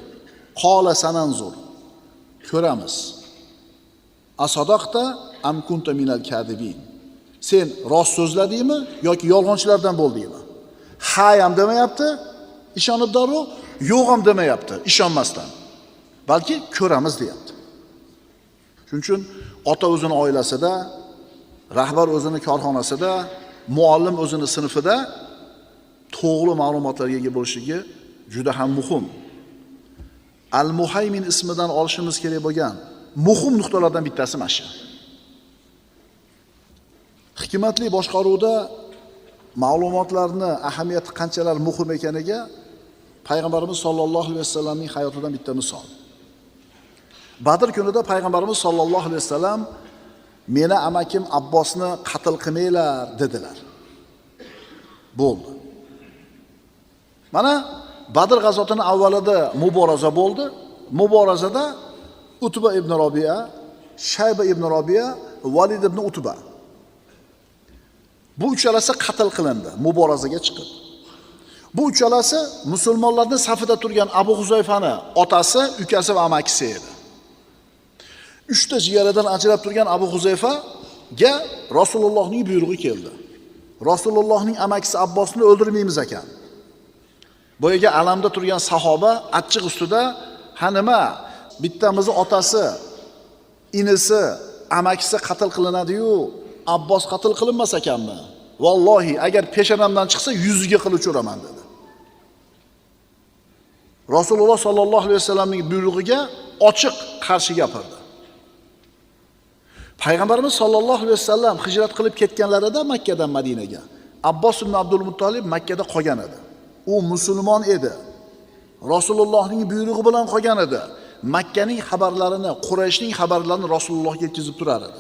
Qola sananzur. Ko'ramiz. Asadaqta am kunta minal kadibin. Sen rost so'zladingmi yoki yolg'onchilardan bo'ldingmi? Ha ham demayapti, ishonib darrov, yo'q ham demayapti, ishonmasdan. Balki ko'ramiz deyapti. Shuning uchun ota o'zini oilasida, rahbar o'zini korxonasida, muallim o'zini sinfida to'g'ri ma'lumotlarga ega bo'lishligi juda ham muhim. Al-Muhaymin ismidan olishimiz kerak bo'lgan muhim nuqtalardan bittasi mana shu. Hikmatli boshqaruvda ma'lumotlarni ahamiyati qanchalar muhim ekaniga payg'ambarimiz sollallohu alayhi vasallamning hayotidan bitta misol. Badr kunida payg'ambarimiz sollallohu alayhi vasallam meni amakim Abbosni qatl qilmanglar dedilar. Bo'ldi. Mana Badr g'azotining avvalida muboraza bo'ldi. Muborazada Utba ibn Robiya, Shayba ibn Robiya, Valid ibn Utba. Bu uchalasi qatl qilindi, muborazaga chiqib. Bu uchalasi musulmonlarning safida turgan Abu Huzayfani otasi, ukasi va amakisi edi. 3 ta jigaridan ajrab turgan Abu Huzayfaga Rasulullohning buyrug'i keldi. Rasulullohning amakisi Abbosni o'ldirmaymiz ekan. Bu yerga alamda turgan sahoba achchiq ustida, "Ha nima? Bittamizni otasi, inisi, amakisi qatl qilinadi-yu, Abbos qatl qilinmas ekanmi? Vallohi agar peshonamdan chiqsa yuziga qilib uraman" dedi. Rasululloh sollallohu alayhi vasallamning buyrug'iga ochiq qarshi gapirdi. Payg'ambarimiz sollallohu alayhi vasallam hijrat qilib ketganlarida Makka dan Madinaga Abbos ibn Abdul Muttolib Makka da qolgan edi. U musulmon edi. Rasulullohning buyrug'i bilan qolgan edi. Makkaning xabarlarini, Qurayshning xabarlarini Rasulullohga yetkazib turar edi.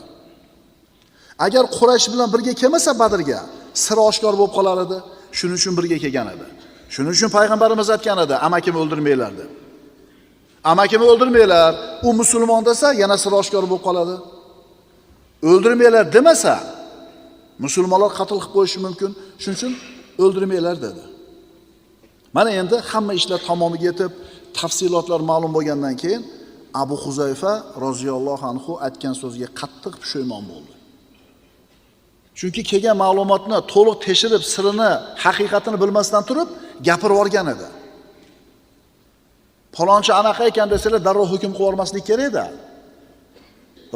Agar Quraysh bilan birga kelmasa Badrga, sir oshkor bo'lib qolar edi. Shuning uchun birga kelgan edi. Shuning uchun payg'ambarimiz aytgan edi, amakimni o'ldirmanglar deb. Amakimni o'ldirmanglar, u musulmon desa yana sir oshkor bo'lib qoladi. O'ldirmanglar demasa, musulmonlar qatl qilib qo'yishi mumkin. Shuning uchun o'ldirmanglar dedi. Mana endi hamma ishlar tamomiga yetib, tafsilotlar ma'lum bo'lgandan keyin Abu Huzayfa roziyallohu anhu aytgan so'zga qattiq pushaymon bo'ldi. Chunki kelgan ma'lumotni to'liq tekshirib, sirini, haqiqatini bilmasdan turib, gapirib yuborgan edi. Falonchi anaqa ekan desalar, darrov hukm qilib yubormaslik kerak-da.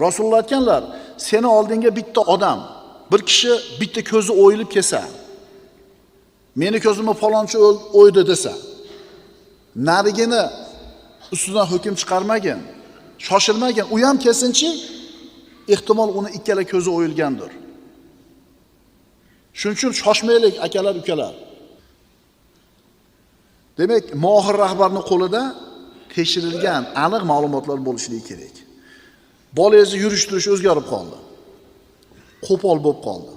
Rasululloh aytganlar, seni oldinga bitta odam, bir kishi bitta ko'zi o'yilib kelsa, meni ko'zimni falonchi o'ydi desa, narigini ustidan hukm chiqarmagin, shoshilmagin, u ham kelsinchi, ehtimol uni ikkala ko'zi o'yilgandir. Shuning uchun shoshmaylik akalar, ukalar. Demak, mohir rahbarning qo'lida tekshirilgan aniq ma'lumotlar bo'lishligi kerak. Bolangizni yurish-turish o'zgarib qoldi. Qo'pol bo'lib qoldi.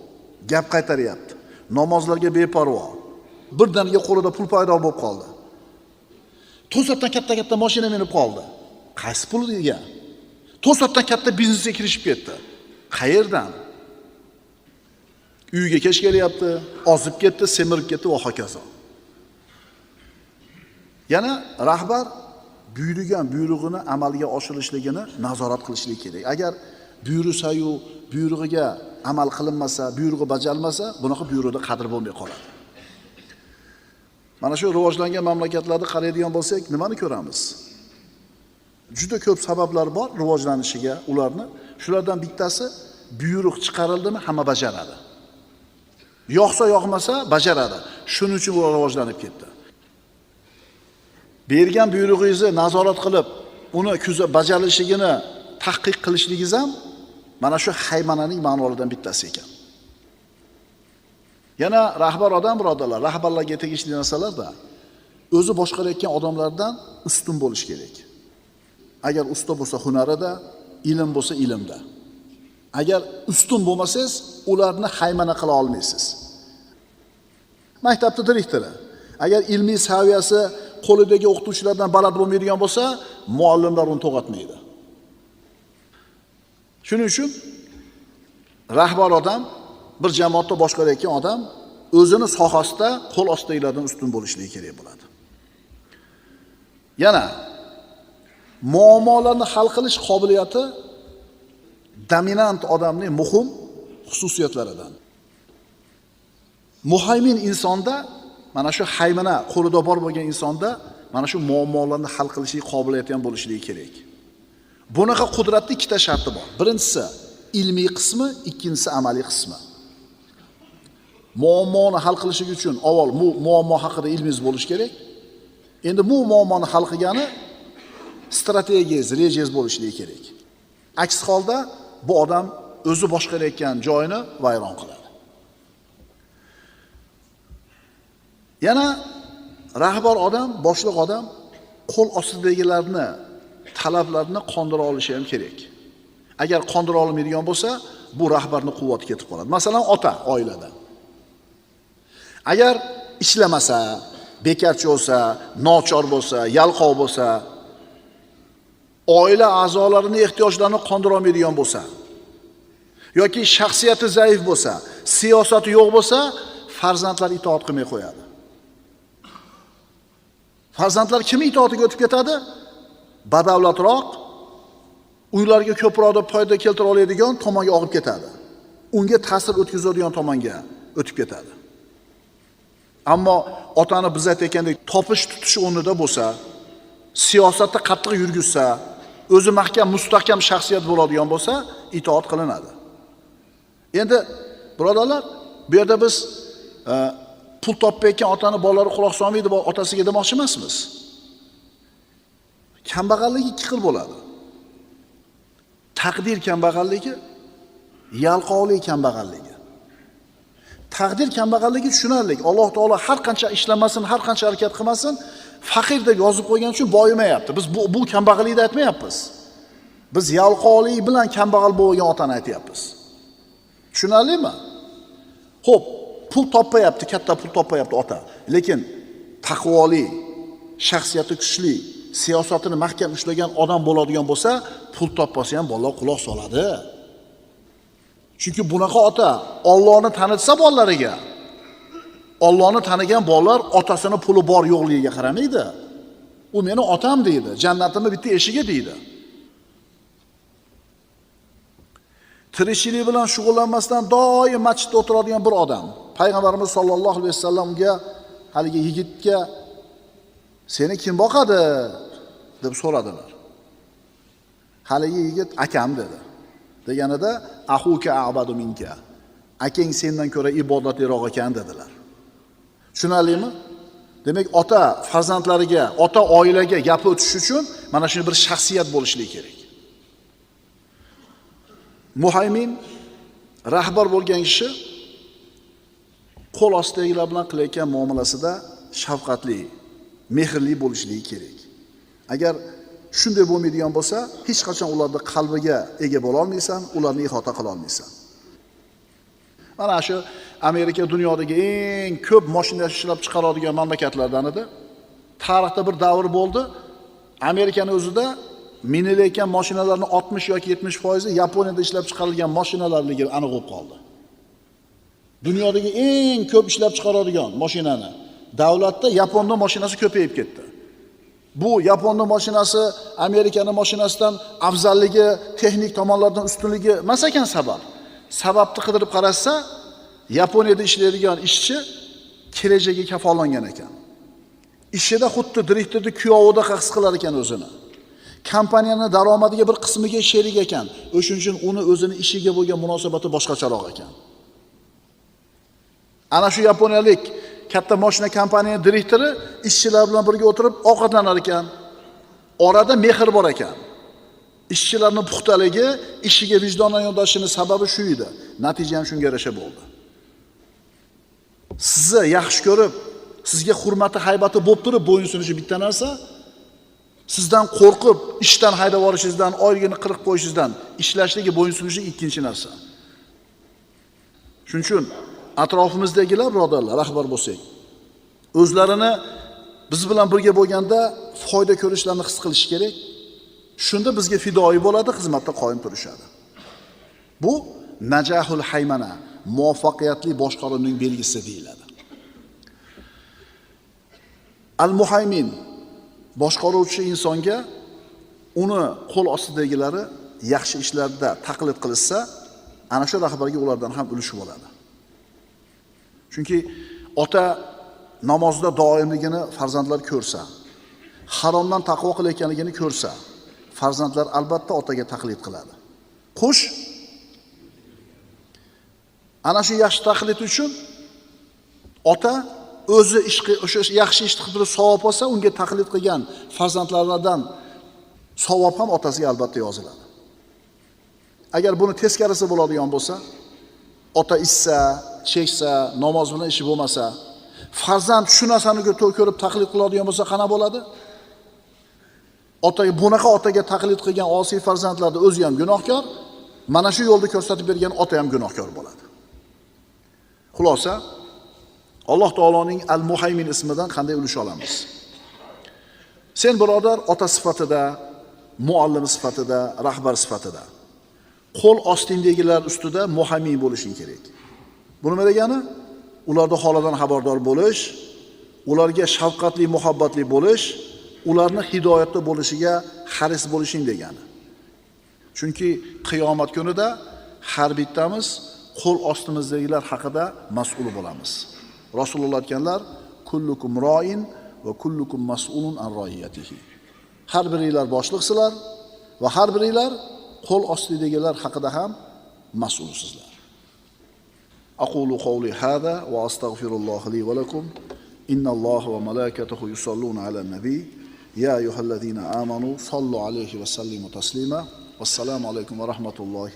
Gap qaytaryapti. Namozlarga beparvo. Birdaniga qo'lida pul paydo bo'lib qoldi. To'satdan katta-katta mashina minib qoldi. Qaysi puliga? To'satdan katta biznesga kirishib ketdi. Qayerdan? Uyiga kech kelyapti, ozib ketdi, semirib ketdi va hokazo. Yana rahbar buyurgan buyrug'ini amalga oshirishligini nazorat qilishligi kerak. Agar buyursa-yu buyrug'iga amal qilinmasa, buyrug'i bajarilmasa, bunaqa buyruqda qadr bo'lmay qoladi. Mana shu rivojlangan mamlakatlarda qaraydigan bo'lsak, nimani ko'ramiz? Juda ko'p sabablar bor rivojlanishiga ularni. Shulardan bittasi buyruq chiqarildimi, hamma bajaradi. Yo'qsa yo'qmasa bajaradi. Shuning uchun ular rivojlanib ketdi. Bergan buyrug'ingizni nazorat qilib, uni bajarilishligini tahqiq qilishligingiz ham mana shu haymananing ma'nolaridan bittasi ekan. Yana rahbar odam, birodarlar, rahbarlarga tegishli narsalarda o'zi boshqarayotgan odamlardan ustun bo'lish kerak. Agar usta bo'lsa hunarida, ilm bo'lsa ilmda. Agar ustun bo'lmasangiz, ularni haymana qila olmaysiz. Maktabda direktori agar ilmiy saviyasi qo'lidagi o'qituvchilardan baland bo'lmaydigan bo'lsa, muallimlar uni to'g'atmaydi. Shuning uchun rahbar odam, bir jamoatda boshqarayotgan odam o'zini sohasida qo'l ostidagilardan ustun bo'lishligi kerak bo'ladi. Yana muammolarni hal qilish qobiliyati dominant odamning muhim xususiyatlaridan. Muhaymin insonda, mana shu haymana qo'lida bor bo'lgan insonda mana shu muammolarni hal qilishlik qobiliyati ham bo'lishligi kerak. Bunaqa qudratning ikkita sharti bor. Birinchisi ilmiy qismi, ikkinchisi amaliy qismi. Muammoni hal qilish uchun avval muammo haqida ilmingiz bo'lish kerak. Endi bu muammoni hal qilgani strategiyangiz, rejangiz bo'lishligi kerak. Aks holda bu odam o'zi boshqarayotgan joyini vayron qiladi. Yana rahbar odam, boshliq odam qo'l ostidagilarni talablarini qondira olishi ham kerak. Agar qondira olmaydigan bo'lsa, bu rahbarning quvvati ketib qoladi. Masalan, ota oilada. Agar ishlamasa, bekarchi bo'lsa, nochor bo'lsa, yalqov bo'lsa, oila a'zolarini ehtiyojlarini qondira olmaydigan bo'lsa yoki shaxsiyati zaif bo'lsa, siyosati yo'q bo'lsa, farzandlar itoat qilmay qo'yadi. Farzandlar kim itoatiga o'tib ketadi? Badavlatroq, uylarga ko'proq foyda keltira oladigan tomonga olib ketadi. Unga ta'sir o'tkazadigan tomonga o'tib ketadi. Ammo otani biz aytgandek topish tutish o'rnida bo'lsa, siyosatda qattiq yurgizsa, o'zi mahkam, mustahkam shaxsiyat bo'ladigan bo'lsa, itoat qilinadi. Endi birodarlar, bu yerda biz pul topayotgan otani bolalari quloq solmaydi, otasiga demoqchi emasmiz. Kambag'alligi ikki xil bo'ladi. Taqdir kambag'alligi, yalqovlik kambag'alligi. Taqdir kambag'alligi tushunarli. Alloh taolo har qancha ishlamasin, har qancha harakat qilmasin, faqir deb yozib qo'ygan uchun boyimayapti. Biz bu kambag'allikni aytmayapmiz. Biz yalqovlik bilan kambag'al bo'lgan otani aytyapmiz. Tushunarlimi? Xo'p, pul topmayapti, katta pul topmayapti ota. Lekin taqvoli, shaxsiyati kuchli, siyosatini mahkam ushlagan odam bo'ladigan bo'lsa, pul topmasa ham bolalar quloq soladi. Chunki bunaqa ota Allohni tanitsa bolalariga, Allohni tanigan bolalar otasini puli bor yo'qligiga qaramaydi. U meni otam deydi, jannatimning bitta eshigi deydi. Tirikchilik bilan shug'ullanmasdan doim masjidda o'tiradigan bir odam. Payg'ambarimiz sollallohu alayhi vasallamga haligi yigitga seni kim boqadi deb so'radilar. Haligi yigit akam dedi. Deganida ahuka a'badu minka. Akang sendan ko'ra ibodatliroq ekan dedilar. Tushunarlimi? Demak, ota farzandlariga, ota oilaga gapi o'tish uchun mana shunday bir shaxsiyat bo'lishligi kerak. Muhaymin rahbar bo'lgan kishi qo'l ostidagilar bilan qilayotgan muomalasida shafqatli, mehrli bo'lishligi kerak. Agar shunday bo'lmaydigan bo'lsa, hech qachon ularning qalbiga ega bo'la olmaysan, ularni ihota qila olmaysan. Mana shu Amerika dunyodagi eng ko'p mashina ishlab chiqaradigan mamlakatlardan edi. Tarixda bir davr bo'ldi. Amerikaning o'zida minilayotgan mashinalarning 60 yoki 70% Yaponiyada ishlab chiqarilgan mashinalarligi aniq bo'lib qoldi. Dunyodagi eng ko'p ishlab chiqaradigan mashinani davlatda Yaponning mashinasi ko'payib ketdi. Bu Yaponning mashinasi Amerikaning mashinasidan afzalligi, texnik tomonlardan ustunligi emas ekan sabab. Sababni qidirib qarasa, Yaponiyada ishlaydigan ishchi kelajagiga kafolangan ekan. Ishida xuddi direktorni kuyovida his qilar ekan o'zini. Kompaniyaning daromadiga bir qismiga sherik ekan. O'shuning uchun uni o'zini ishiga bo'lgan munosabati boshqacharoq ekan. Ana shu yaponiyalik katta mashina kompaniyaning direktori ishchilar bilan birga o'tirib ovqatlanar ekan. Orada mehr bor ekan. Ishchilarning puxtaligi, ishiga vijdonan yondashining sababi shu edi. Natija ham shunga yarasha bo'ldi. Sizni yaxshi ko'rib, sizga hurmati, haybati bo'lib turib bo'yinsunishi bitta narsa, sizdan qo'rqib, ishdan haydab yuborishingizdan, oyligini qirib qo'yishingizdan ishlashligi, bo'yinsunishi ikkinchi narsa. Shuning uchun atrofimizdagilar, birodarlar, rahbar bo'lsak, o'zlarini biz bilan birga bo'lganda foyda ko'rishlarini his qilish kerak. Shunda bizga fidoyi bo'ladi, xizmatda qoyim turishadi. Bu najahul haymana, muvaffaqiyatli boshqaruvning belgisi deyiladi. Al-muhaymin boshqaruvchi insonga uni qo'l ostidagilari yaxshi ishlarda taqlid qilsa, ana shu rahbarga ulardan ham ulush bo'ladi. Chunki ota namozda doimligini farzandlar ko'rsa, haromdan taqvo qilayotganligini ko'rsa, farzandlar albatta otaga taqlid qiladi. Xush, ana shu yaxshi taqlid uchun ota o'zi o'sha yaxshi ishni qilib turib savob olsa, unga taqlid qilgan farzandlaridan savob ham otasiga albatta yoziladi. Agar buni teskarisi bo'ladigan bo'lsa, ota ichsa, cheksa, namoz bilan ishi bo'lmasa, farzand shu narsani ko'rib taqlid qiladigan bo'lsa, qana bo'ladi? Otaga bunaqa otaga taqlid qilgan osiy farzandlarning o'zi ham gunohkor, mana shu yo'lda ko'rsatib bergan ota ham gunohkor bo'ladi. Xulosa, Alloh taoloning Al-Muhaymin ismidan qanday ulush olamiz? Sen birodar ota sifatida, muallim sifatida, rahbar sifatida. Qo'l ostingdagilar ustida muhammiy bo'lishing kerak. Bu nima degani? Ularning holidan xabardor bo'lish, ularga shafqatli, muhabbatli bo'lish, ularni hidoyatda bo'lishiga haris bo'lishing degani. Chunki qiyomat kunida har bittamiz qo'l ostimizdagilar haqida mas'ul bo'lamiz. Rasululloh aytganlar: "Kullukum ro'in va kullukum mas'ulun an ro'iyatihi." Har biringlar boshliqsizlar va har biringlar qo'l ostidagilar haqida ham mas'ulsizlar. Aqulu qawli hada va astaghfirulloha li va lakum. Innalloha va malaikatahu yusalluna alan nabiy. Ya ayyuhallazina amanu sallu alayhi va sallimu taslima. Vassalamu alaykum va rahmatullohi